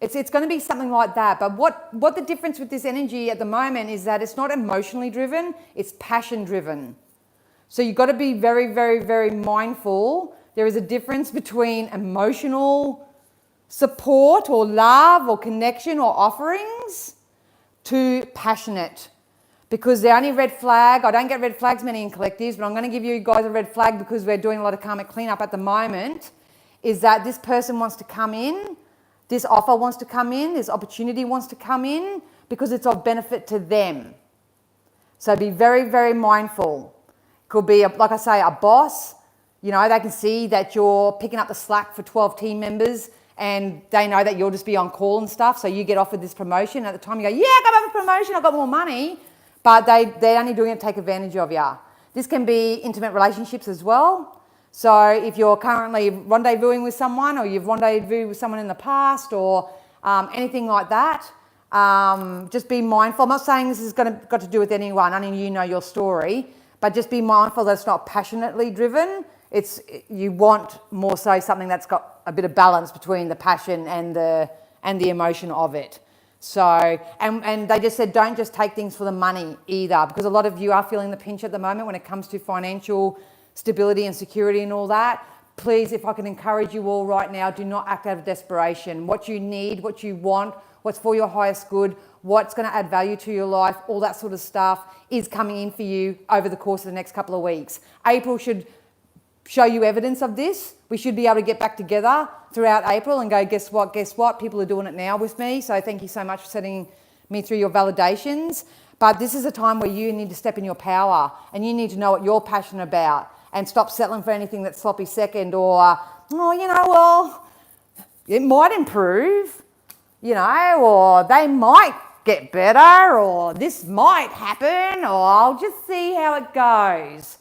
It's going to be something like that. But what the difference with this energy at the moment is that it's not emotionally driven, it's passion driven. So you've got to be very, very, very mindful. There is a difference between emotional support or love or connection or offerings to passionate, because the only red flag, I don't get red flags many in collectives, but I'm going to give you guys a red flag because we're doing a lot of karmic cleanup at the moment, is that this person wants to come in, this offer wants to come in, this opportunity wants to come in because it's of benefit to them. So be very, very mindful. Could be, like I say, a boss, they can see that you're picking up the slack for 12 team members, and they know that you'll just be on call and stuff. So you get offered this promotion. At the time you go, yeah, I got a promotion, I've got more money. But they're only doing it to take advantage of you. This can be intimate relationships as well. So if you're currently rendezvousing with someone, or you've rendezvoused with someone in the past, or anything like that, just be mindful. I'm not saying this has got to do with anyone. Only you know your story. But just be mindful that it's not passionately driven. You want more so something that's got a bit of balance between the passion and the emotion of it. So, and they just said, don't just take things for the money either, because a lot of you are feeling the pinch at the moment when it comes to financial stability and security and all that. Please, if I can encourage you all right now, do not act out of desperation. What you need, what you want, what's for your highest good, what's going to add value to your life, all that sort of stuff is coming in for you over the course of the next couple of weeks. April should show you evidence of this. We should be able to get back together throughout April and go, guess what? People are doing it now with me. So thank you so much for setting me through your validations. But this is a time where you need to step in your power, and you need to know what you're passionate about, and stop settling for anything that's sloppy second, or, it might improve, or they might get better, or this might happen, or I'll just see how it goes.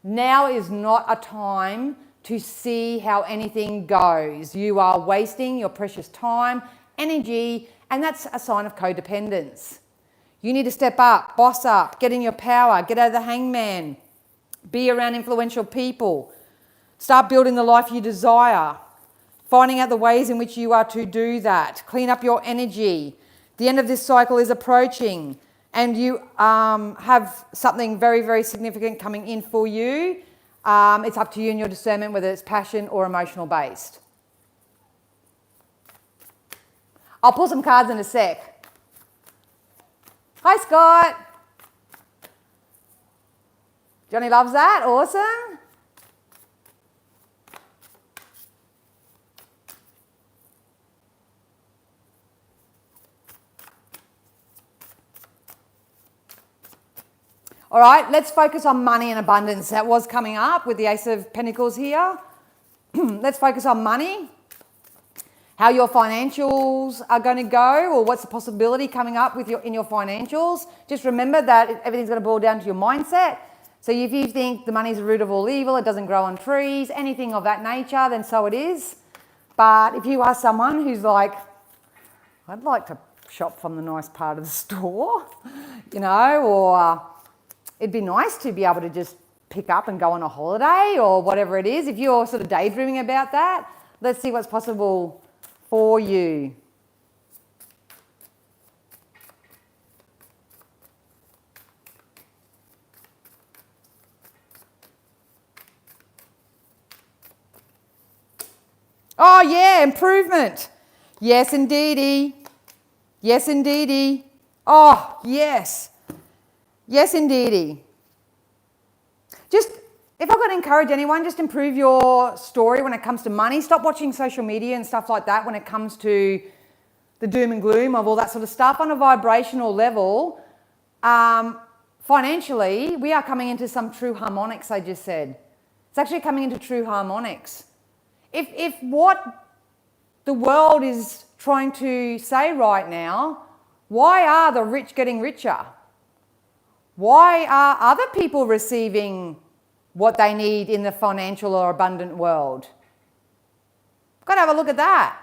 Now is not a time to see how anything goes. You are wasting your precious time, energy, and that's a sign of codependence. You need to step up, boss up, get in your power, get out of the hangman, be around influential people, start building the life you desire, finding out the ways in which you are to do that, clean up your energy. The end of this cycle is approaching. and you have something very, very significant coming in for you, it's up to you and your discernment whether it's passion or emotional based. I'll pull some cards in a sec. Hi, Scott. Johnny loves that. Awesome. All right, let's focus on money and abundance. That was coming up with the Ace of Pentacles here. Let's focus on money, how your financials are going to go, or what's the possibility coming up with in your financials. Just remember that everything's going to boil down to your mindset. So if you think the money's the root of all evil, it doesn't grow on trees, anything of that nature, then so it is. But if you are someone who's like, I'd like to shop from the nice part of the store, or it'd be nice to be able to just pick up and go on a holiday or whatever it is. If you're sort of daydreaming about that, let's see what's possible for you. Oh yeah, improvement. Yes, indeedy. Yes, indeedy. Oh, yes. Yes, indeedy. Just, if I've got to encourage anyone, just improve your story when it comes to money. Stop watching social media and stuff like that when it comes to the doom and gloom of all that sort of stuff. On a vibrational level, financially, we are coming into some true harmonics, I just said. It's actually coming into true harmonics. If what the world is trying to say right now, why are the rich getting richer? Why are other people receiving what they need in the financial or abundant world? Got to have a look at that.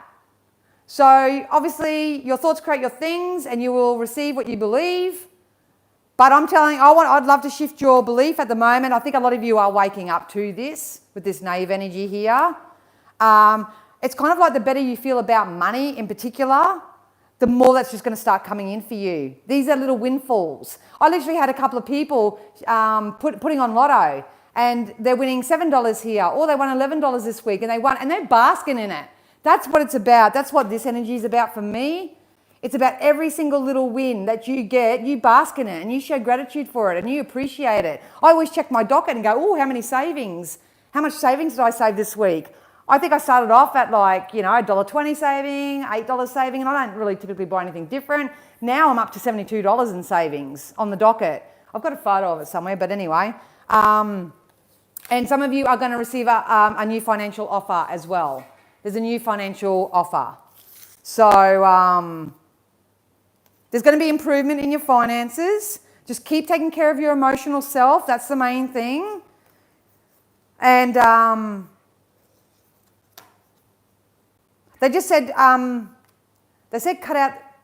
So obviously your thoughts create your things and you will receive what you believe. But I'm telling you, I'd love to shift your belief at the moment. I think a lot of you are waking up to this with this naive energy here. It's kind of like the better you feel about money in particular, the more that's just going to start coming in for you. These are little windfalls. I literally had a couple of people putting on lotto and they're winning $7 here, or they won $11 this week and they're basking in it. That's what it's about. That's what this energy is about for me. It's about every single little win that you get, you bask in it and you show gratitude for it and you appreciate it. I always check my docket and go, oh, how many savings? How much savings did I save this week? I think I started off at $1.20 saving, $8 saving, and I don't really typically buy anything different. Now I'm up to $72 in savings on the docket. I've got a photo of it somewhere, but anyway. And some of you are going to receive a new financial offer as well. There's a new financial offer. So there's going to be improvement in your finances. Just keep taking care of your emotional self. That's the main thing. And they just said,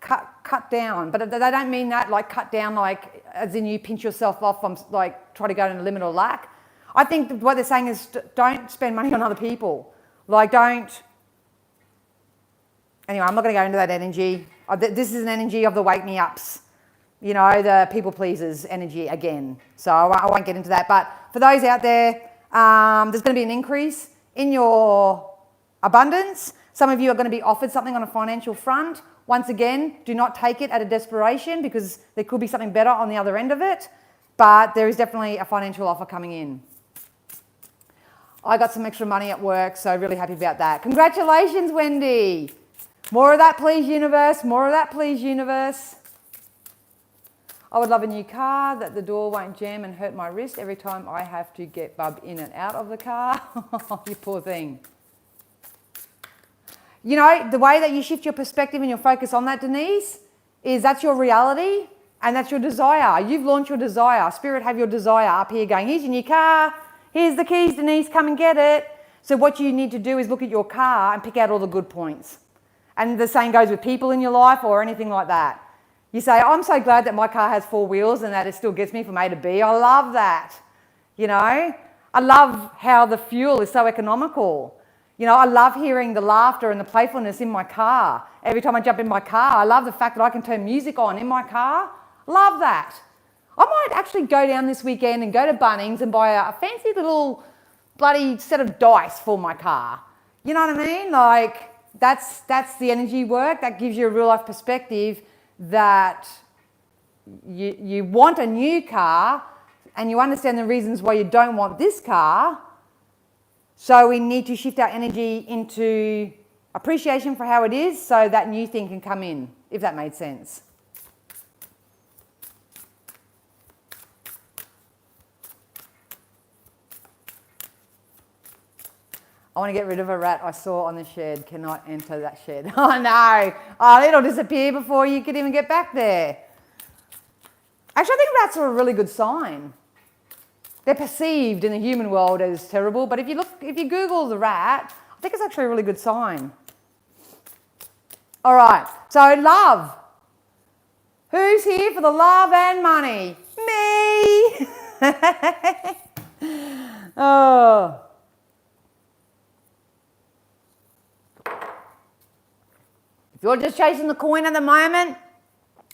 cut down, but they don't mean that like cut down like as in you pinch yourself off from like try to go into limit or lack. I think what they're saying is don't spend money on other people. Like don't, anyway, I'm not going to go into that energy. This is an energy of the wake me ups, the people pleasers energy again. So I won't get into that. But for those out there, there's going to be an increase in your abundance. Some of you are going to be offered something on a financial front. Once again, do not take it out of desperation because there could be something better on the other end of it. But there is definitely a financial offer coming in. I got some extra money at work, so really happy about that. Congratulations, Wendy. More of that, please, universe. More of that, please, universe. I would love a new car that the door won't jam and hurt my wrist every time I have to get Bub in and out of the car. You poor thing. The way that you shift your perspective and your focus on that, Denise, is that's your reality and that's your desire. You've launched your desire. Spirit have your desire up here going, here's your new car. Here's the keys, Denise, come and get it. So what you need to do is look at your car and pick out all the good points. And the same goes with people in your life or anything like that. You say, I'm so glad that my car has 4 wheels and that it still gets me from A to B. I love that. I love how the fuel is so economical. I love hearing the laughter and the playfulness in my car. Every time I jump in my car, I love the fact that I can turn music on in my car. Love that. I might actually go down this weekend and go to Bunnings and buy a fancy little bloody set of dice for my car. You know what I mean? Like, that's the energy work. That gives you a real life perspective that you want a new car and you understand the reasons why you don't want this car. So we need to shift our energy into appreciation for how it is so that new thing can come in, if that made sense. I want to get rid of a rat I saw on the shed. Cannot enter that shed. Oh no. Oh, it'll disappear before you can even get back there. Actually, I think rats are a really good sign. They're perceived in the human world as terrible, but if you Google the rat, I think it's actually a really good sign. All right, so love. Who's here for the love and money? Me! Oh. If you're just chasing the coin at the moment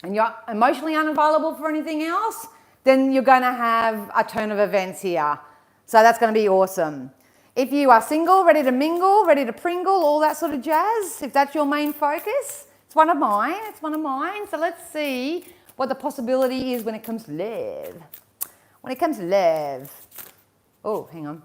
and you're emotionally unavailable for anything else, then you're going to have a turn of events here. So that's going to be awesome. If you are single, ready to mingle, ready to pringle, all that sort of jazz, if that's your main focus, it's one of mine. So let's see what the possibility is when it comes to love. When it comes to love. Oh, hang on.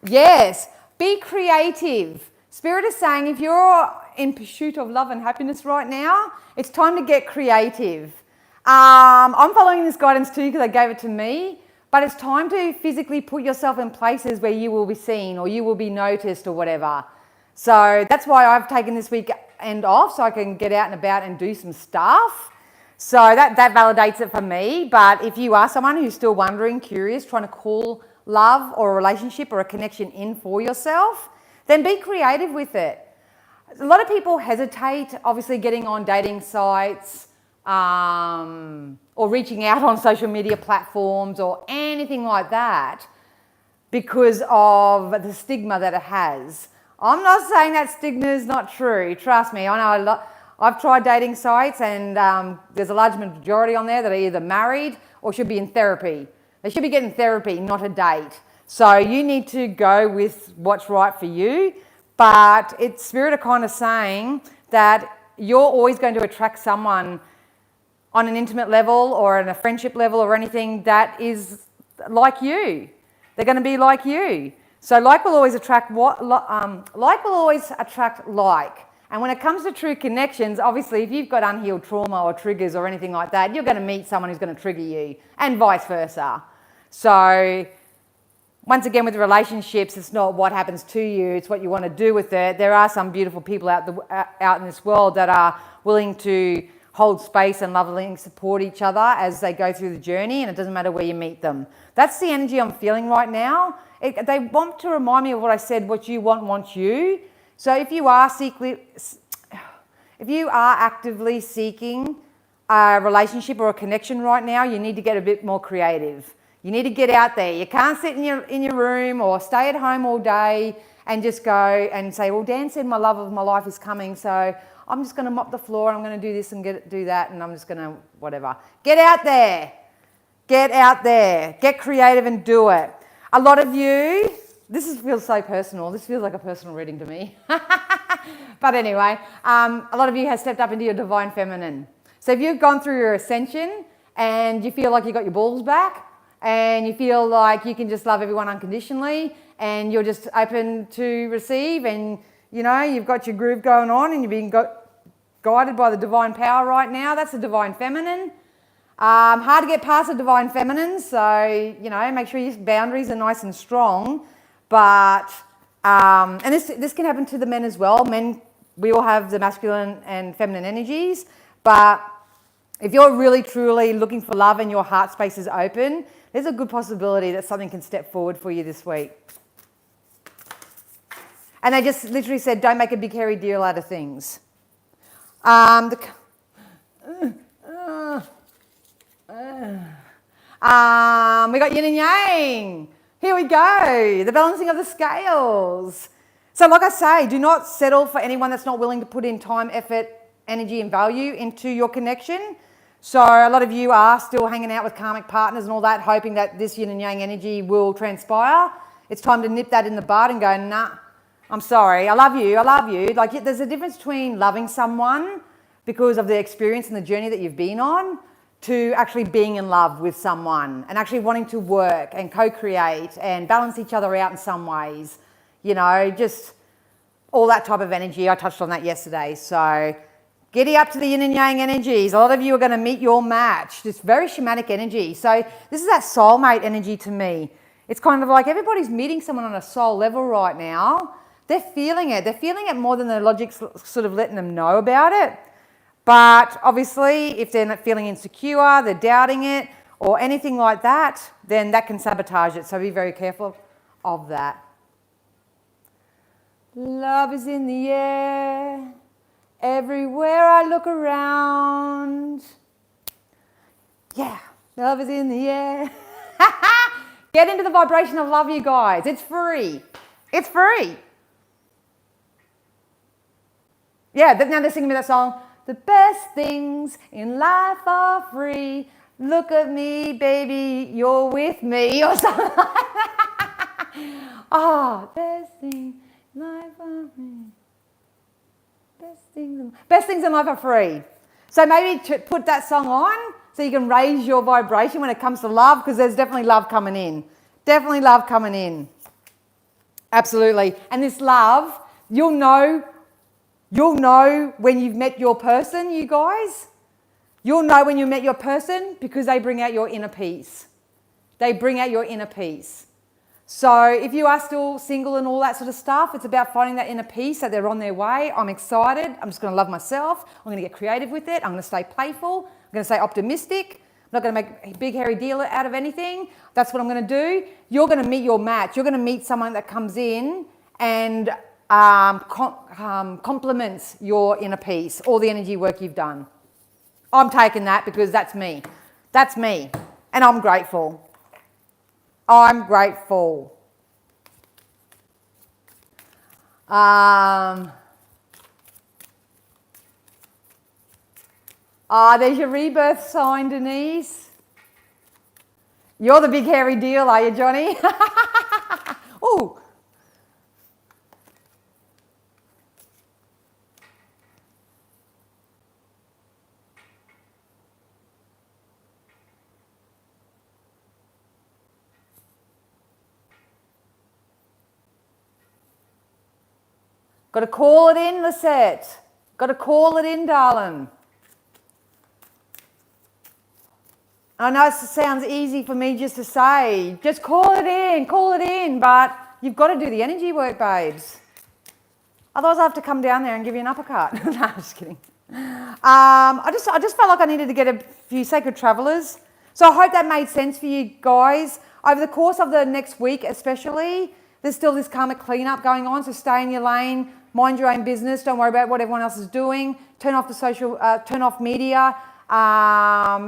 Yes, be creative. Spirit is saying if you're in pursuit of love and happiness right now, it's time to get creative. I'm following this guidance too because they gave it to me, but it's time to physically put yourself in places where you will be seen or you will be noticed or whatever. So that's why I've taken this weekend off so I can get out and about and do some stuff. So that validates it for me. But if you are someone who's still wondering, curious, trying to call love or a relationship or a connection in for yourself, then be creative with it. A lot of people hesitate, obviously, getting on dating sites or reaching out on social media platforms or anything like that because of the stigma that it has. I'm not saying that stigma is not true. Trust me, I know I've tried dating sites and there's a large majority on there that are either married or should be in therapy. They should be getting therapy, not a date. So you need to go with what's right for you. But it's Spirit are kind of saying that you're always going to attract someone on an intimate level or on a friendship level or anything that is like you. They're going to be like you. So like will always attract like will always attract like. And when it comes to true connections, obviously, if you've got unhealed trauma or triggers or anything like that, you're going to meet someone who's going to trigger you, and vice versa. So, once again, with relationships, it's not what happens to you, it's what you want to do with it. There are some beautiful people out in this world that are willing to hold space and lovingly support each other as they go through the journey, and it doesn't matter where you meet them. That's the energy I'm feeling right now. They want to remind me of what I said, what you want wants you. So if you are actively seeking a relationship or a connection right now, you need to get a bit more creative. You need to get out there. You can't sit in your room or stay at home all day and just go and say, well, Dan said my love of my life is coming, so I'm just going to mop the floor and I'm going to do this and do that and I'm just going to whatever. Get out there. Get out there. Get creative and do it. A lot of you... feels so personal. This feels like a personal reading to me. But anyway, a lot of you have stepped up into your divine feminine. So if you've gone through your ascension and you feel like you got your balls back and you feel like you can just love everyone unconditionally and you're just open to receive and, you know, you've got your groove going on and you're being guided by the divine power right now, that's the divine feminine. Hard to get past the divine feminine, so, you know, make sure your boundaries are nice and strong. But, and this can happen to the men as well. Men, we all have the masculine and feminine energies. But if you're really, truly looking for love and your heart space is open, there's a good possibility that something can step forward for you this week. And they just literally said, don't make a big hairy deal out of things. We got yin and yang. Here we go. The balancing of the scales. So like I say, do not settle for anyone that's not willing to put in time, effort, energy and value into your connection. So a lot of you are still hanging out with karmic partners and all that, hoping that this yin and yang energy will transpire. It's time to nip that in the bud and go, nah, I'm sorry. I love you. Like there's a difference between loving someone because of the experience and the journey that you've been on to actually being in love with someone and actually wanting to work and co-create and balance each other out in some ways. You know, just all that type of energy. I touched on that yesterday. So giddy up to the yin and yang energies. A lot of you are going to meet your match. It's very shamanic energy. So this is that soulmate energy to me. It's kind of like everybody's meeting someone on a soul level right now. They're feeling it. They're feeling it more than the logic's sort of letting them know about it. But obviously, if they're not feeling insecure, they're doubting it, or anything like that, then that can sabotage it. So be very careful of that. Love is in the air. Everywhere I look around. Yeah, love is in the air. Get into the vibration of love, you guys. It's free. It's free. Yeah, now they're singing me that song. The best things in life are free. Look at me, baby, you're with me. Or something like that. Oh, best things in life are free. Best things in life are free. So maybe put that song on so you can raise your vibration when it comes to love, because there's definitely love coming in. Definitely love coming in. Absolutely. And this love, you'll know when you've met your person, you guys. You'll know when you met your person because they bring out your inner peace. They bring out your inner peace. So if you are still single and all that sort of stuff, it's about finding that inner peace, that they're on their way. I'm excited. I'm just going to love myself. I'm going to get creative with it. I'm going to stay playful. I'm going to stay optimistic. I'm not going to make a big hairy deal out of anything. That's what I'm going to do. You're going to meet your match. You're going to meet someone that comes in and complements your inner peace, all the energy work you've done. I'm taking that because that's me. That's me. And I'm grateful. I'm grateful. There's your rebirth sign, Denise. You're the big hairy deal, are you, Johnny? Ooh. Got to call it in, Lisette. Got to call it in, darling. I know it sounds easy for me just to say, just call it in, but you've got to do the energy work, babes. Otherwise I have to come down there and give you an uppercut. No, I'm just kidding. I just felt like I needed to get a few sacred travelers. So I hope that made sense for you guys. Over the course of the next week especially, there's still this karmic cleanup going on, so stay in your lane, mind your own business, don't worry about what everyone else is doing, turn off media,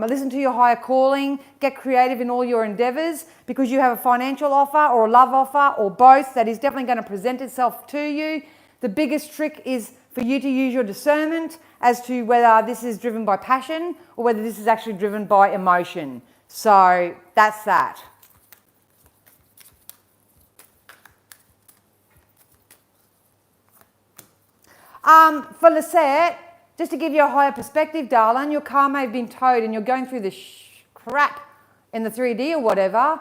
listen to your higher calling, get creative in all your endeavors, because you have a financial offer or a love offer or both that is definitely going to present itself to you. The biggest trick is for you to use your discernment as to whether this is driven by passion or whether this is actually driven by emotion. So that's that. For Lisette, just to give you a higher perspective, darling, your car may have been towed and you're going through the crap in the 3D or whatever.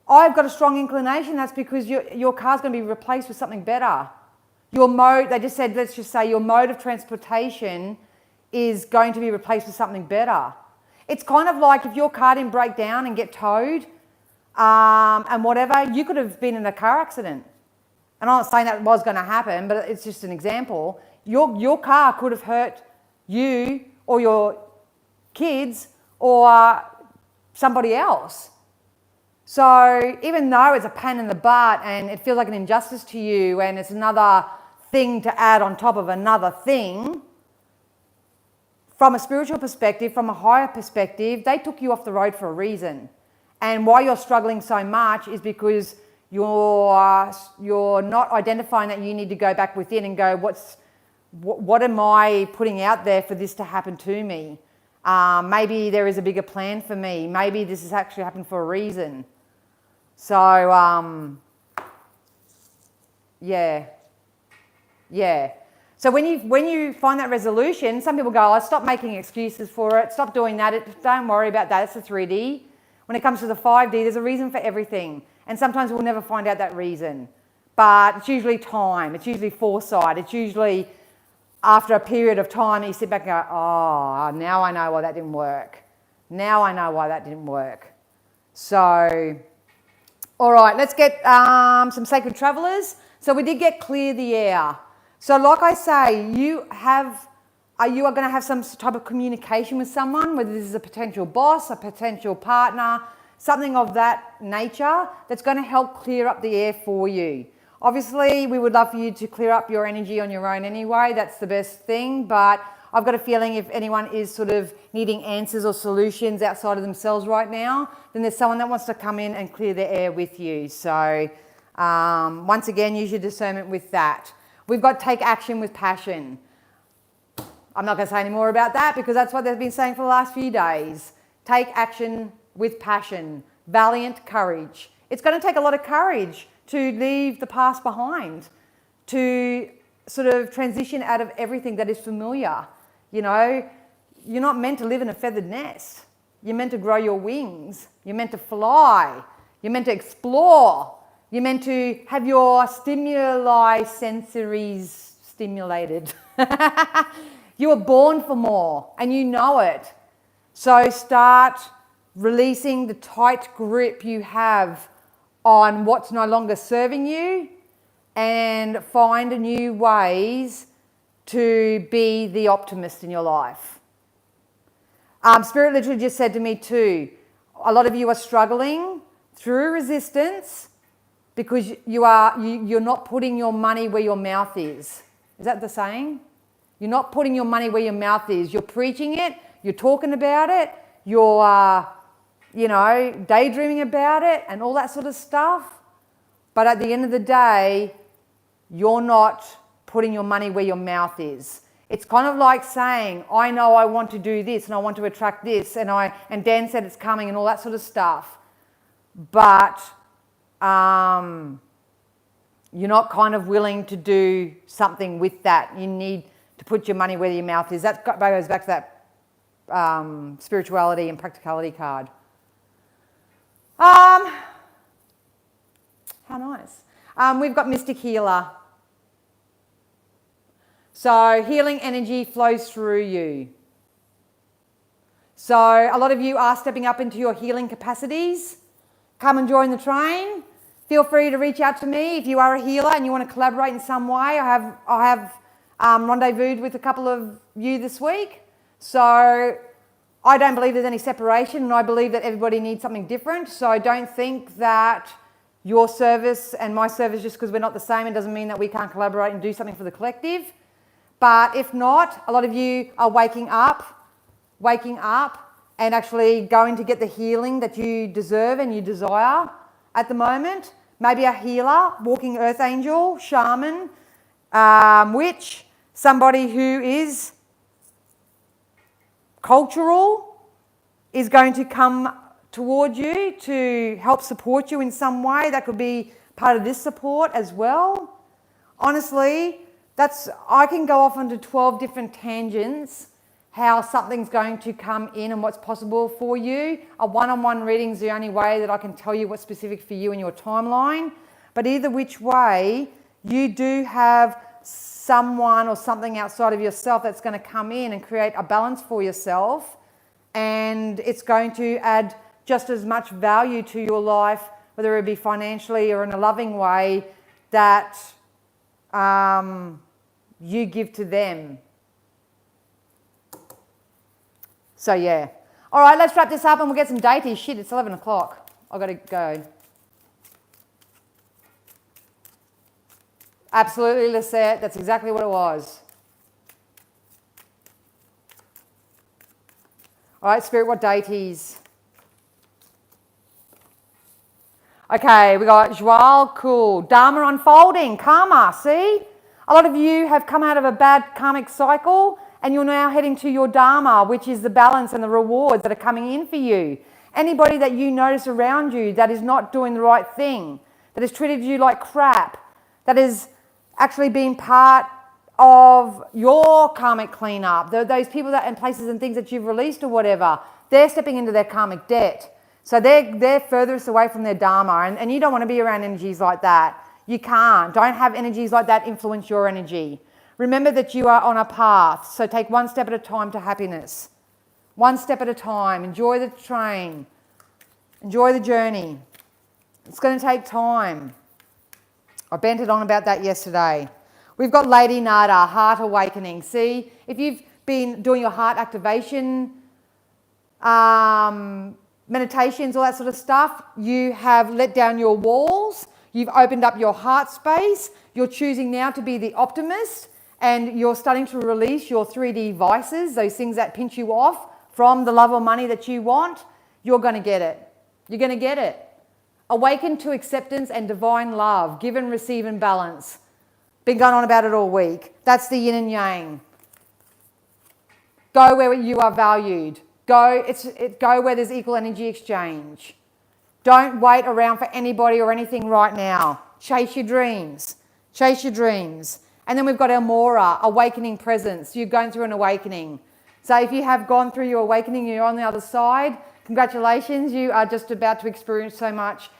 I've got a strong inclination that's because your car's going to be replaced with something better. Your mode, they just said, let's just say your mode of transportation is going to be replaced with something better. It's kind of like if your car didn't break down and get towed and whatever, you could have been in a car accident. And I'm not saying that was going to happen, but it's just an example. Your car could have hurt you or your kids or somebody else. So even though it's a pain in the butt and it feels like an injustice to you and it's another thing to add on top of another thing, from a spiritual perspective, from a higher perspective, they took you off the road for a reason. And why you're struggling so much is because you're not identifying that you need to go back within and go, what am I putting out there for this to happen to me? Maybe there is a bigger plan for me. Maybe this has actually happened for a reason. So, yeah. So when you find that resolution, some people go, stop making excuses for it, stop doing that, don't worry about that, it's the 3D. When it comes to the 5D, there's a reason for everything. And sometimes we'll never find out that reason. But it's usually time, it's usually foresight, it's usually after a period of time you sit back and go, oh, now I know why that didn't work. Now I know why that didn't work. So, all right, let's get some sacred travelers. So we did get clear the air. So like I say, you are going to have some type of communication with someone, whether this is a potential boss, a potential partner, something of that nature that's going to help clear up the air for you. Obviously, we would love for you to clear up your energy on your own anyway. That's the best thing. But I've got a feeling if anyone is sort of needing answers or solutions outside of themselves right now, then there's someone that wants to come in and clear the air with you. So once again, use your discernment with that. We've got take action with passion. I'm not going to say any more about that because that's what they've been saying for the last few days. Take action with passion. Valiant courage. It's going to take a lot of courage to leave the past behind, to sort of transition out of everything that is familiar. You know, you're not meant to live in a feathered nest. You're meant to grow your wings. You're meant to fly. You're meant to explore. You're meant to have your stimuli sensories stimulated. You were born for more and you know it. So start releasing the tight grip you have on what's no longer serving you and find new ways to be the optimist in your life. Spirit literally just said to me too, a lot of you are struggling through resistance because you're not putting your money where your mouth is. Is that the saying? You're not putting your money where your mouth is. You're preaching it, you're talking about it, you're daydreaming about it and all that sort of stuff. But at the end of the day, you're not putting your money where your mouth is. It's kind of like saying, I know I want to do this and I want to attract this and Dan said it's coming and all that sort of stuff. But you're not kind of willing to do something with that. You need to put your money where your mouth is. That goes back to that spirituality and practicality card. How nice. We've got Mystic Healer. So healing energy flows through you. So a lot of you are stepping up into your healing capacities. Come and join the train. Feel free to reach out to me if you are a healer and you want to collaborate in some way. I have rendezvoused with a couple of you this week. So I don't believe there's any separation and I believe that everybody needs something different. So don't think that your service and my service, just because we're not the same, it doesn't mean that we can't collaborate and do something for the collective. But if not, a lot of you are waking up and actually going to get the healing that you deserve and you desire at the moment. Maybe a healer, walking earth angel, shaman, witch, somebody who is cultural is going to come toward you to help support you in some way. That could be part of this support as well. Honestly, I can go off onto 12 different tangents how something's going to come in and what's possible for you. A one-on-one reading is the only way that I can tell you what's specific for you in your timeline. But either which way, you do have someone or something outside of yourself that's going to come in and create a balance for yourself. And it's going to add just as much value to your life, whether it be financially or in a loving way, that you give to them. So yeah. All right, let's wrap this up and we'll get some deities. Shit, it's 11 o'clock. I've got to go. Absolutely, Lisette. That's exactly what it was. All right, Spirit, what deities? Okay, we got Jwal, cool. Dharma unfolding, karma, see? A lot of you have come out of a bad karmic cycle and you're now heading to your Dharma, which is the balance and the rewards that are coming in for you. Anybody that you notice around you that is not doing the right thing, that has treated you like crap, that is actually being part of your karmic cleanup, those people that and places and things that you've released or whatever, they're stepping into their karmic debt. So they're furthest away from their Dharma, and you don't want to be around energies like that. You can't. Don't have energies like that influence your energy. Remember that you are on a path, so take one step at a time to happiness. One step at a time. Enjoy the train. Enjoy the journey. It's going to take time. I bent it on about that yesterday. We've got Lady Nada, Heart Awakening. See, if you've been doing your heart activation, meditations, all that sort of stuff, you have let down your walls, you've opened up your heart space, you're choosing now to be the optimist, and you're starting to release your 3D vices, those things that pinch you off from the love or money that you want. You're going to get it. You're going to get it. Awaken to acceptance and divine love, give and receive and balance. Been going on about it all week. That's the yin and yang. Go where you are valued. Go where there's equal energy exchange. Don't wait around for anybody or anything right now. Chase your dreams. Chase your dreams. And then we've got Elmora, awakening presence. You're going through an awakening. So if you have gone through your awakening, you're on the other side, congratulations. You are just about to experience so much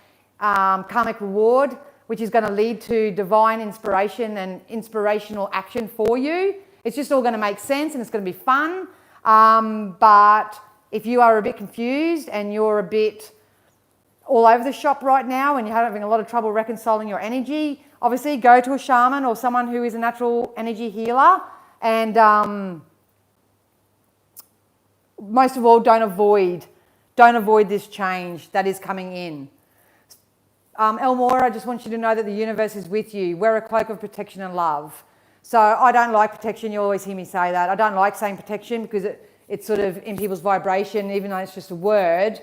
karmic reward, which is going to lead to divine inspiration and inspirational action for you. It's just all going to make sense and it's going to be fun. But if you are a bit confused and you're a bit all over the shop right now and you're having a lot of trouble reconciling your energy, obviously go to a shaman or someone who is a natural energy healer, and most of all, don't avoid this change that is coming in. Elmora, I just want you to know that the universe is with you. Wear a cloak of protection and love. So I don't like protection. You always hear me say that. I don't like saying protection because it's sort of in people's vibration, even though it's just a word.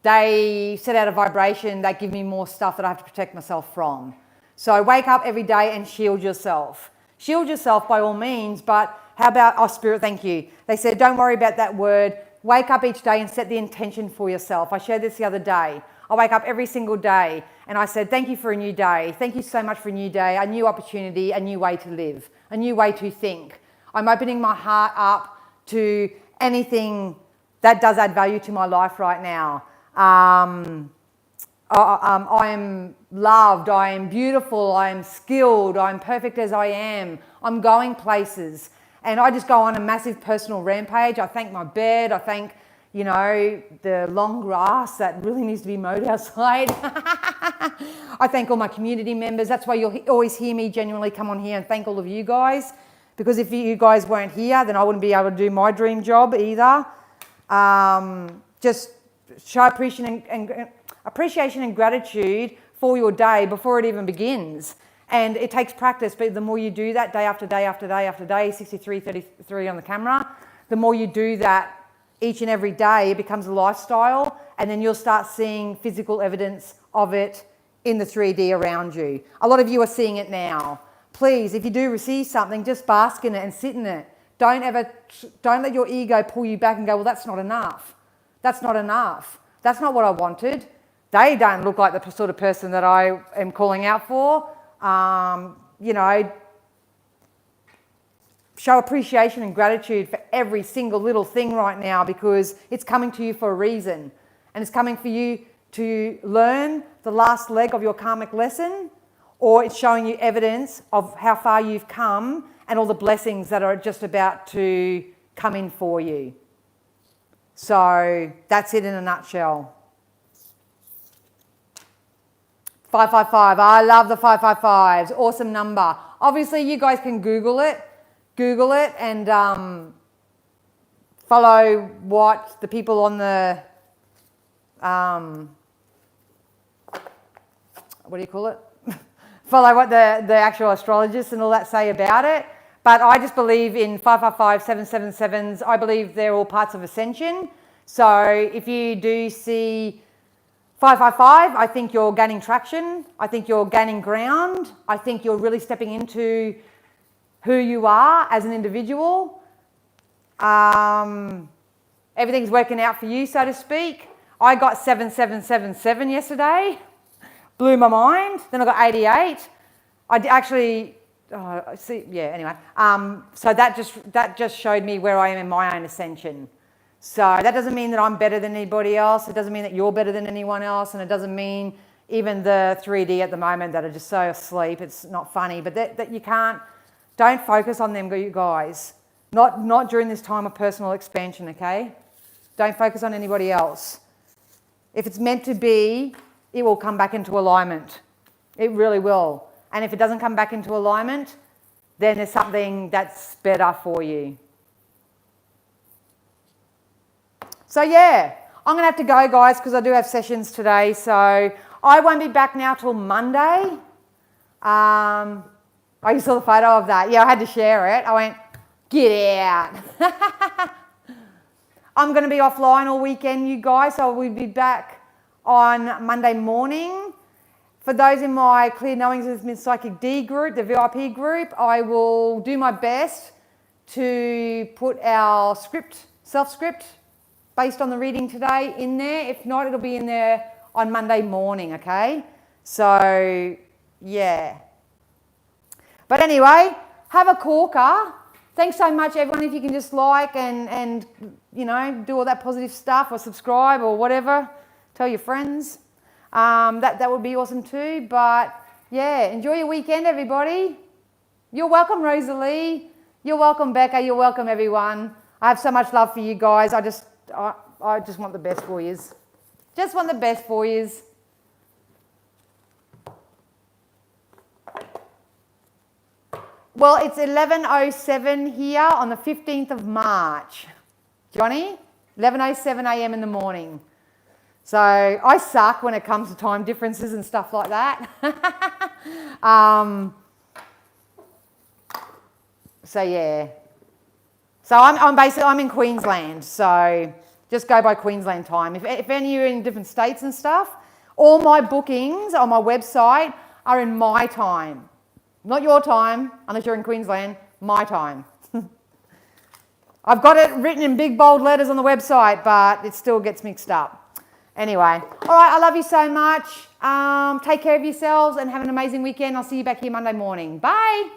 They set out a vibration that give me more stuff that I have to protect myself from. So wake up every day and shield yourself. Shield yourself by all means, but how about, oh, Spirit, thank you. They said, don't worry about that word. Wake up each day and set the intention for yourself. I shared this the other day. I wake up every single day and I said, thank you for a new day. Thank you so much for a new day, a new opportunity, a new way to live, a new way to think. I'm opening my heart up to anything that does add value to my life right now. I am loved, I am beautiful, I am skilled, I'm perfect as I am. I'm going places. And I just go on a massive personal rampage. I thank my bed, I thank, you know, the long grass that really needs to be mowed outside. I thank all my community members. That's why you'll always hear me genuinely come on here and thank all of you guys. Because if you guys weren't here, then I wouldn't be able to do my dream job either. Just show appreciation and gratitude for your day before it even begins. And it takes practice, but the more you do that day after day after day after day, 63:33 on the camera, the more you do that each and every day, it becomes a lifestyle, and then you'll start seeing physical evidence of it in the 3D around you. A lot of you are seeing it now. Please, if you do receive something, just bask in it and sit in it. Don't let your ego pull you back and go, well, that's not enough. That's not enough. That's not what I wanted. They don't look like the sort of person that I am calling out for. You know, show appreciation and gratitude for every single little thing right now, because it's coming to you for a reason. And it's coming for you to learn the last leg of your karmic lesson, or it's showing you evidence of how far you've come and all the blessings that are just about to come in for you. So that's it in a nutshell. 555. I love the 555s. Awesome number. Obviously, you guys can Google it. Google it and follow what the people on the, what do you call it? Follow what the actual astrologists and all that say about it. But I just believe in 555, 777s. I believe they're all parts of ascension. So if you do see 555, I think you're gaining traction. I think you're gaining ground. I think you're really stepping into who you are as an individual. Everything's working out for you, so to speak. I got 7777 yesterday. Blew my mind. Then I got 88. I actually, anyway. So that just showed me where I am in my own ascension. So that doesn't mean that I'm better than anybody else. It doesn't mean that you're better than anyone else. And it doesn't mean even the 3D at the moment that are just so asleep. It's not funny, but that you can't, don't focus on them, you guys. Not during this time of personal expansion, okay? Don't focus on anybody else. If it's meant to be, it will come back into alignment. It really will. And if it doesn't come back into alignment, then there's something that's better for you. So yeah, I'm going to have to go, guys, because I do have sessions today. So I won't be back now till Monday. Oh, you saw the photo of that. Yeah, I had to share it. I went, get out. I'm going to be offline all weekend, you guys. So we'll be back on Monday morning. For those in my Clear Knowings with Ms. Psychic D group, the VIP group, I will do my best to put our self-script, based on the reading today in there. If not, it'll be in there on Monday morning, okay? So, yeah. But anyway, have a corker. Thanks so much, everyone. If you can just like and you know, do all that positive stuff or subscribe or whatever. Tell your friends. That would be awesome too. But, yeah, enjoy your weekend, everybody. You're welcome, Rosalie. You're welcome, Becca. You're welcome, everyone. I have so much love for you guys. I just want the best for yous. Just want the best for yous. Well, it's 11:07 here on the 15th of March. Johnny? 11:07 a.m. in the morning. So I suck when it comes to time differences and stuff like that. So yeah. So I'm in Queensland, so just go by Queensland time. If any of you are in different states and stuff, all my bookings on my website are in my time. Not your time, unless you're in Queensland, my time. I've got it written in big bold letters on the website, but it still gets mixed up. Anyway, all right, I love you so much. Take care of yourselves and have an amazing weekend. I'll see you back here Monday morning. Bye.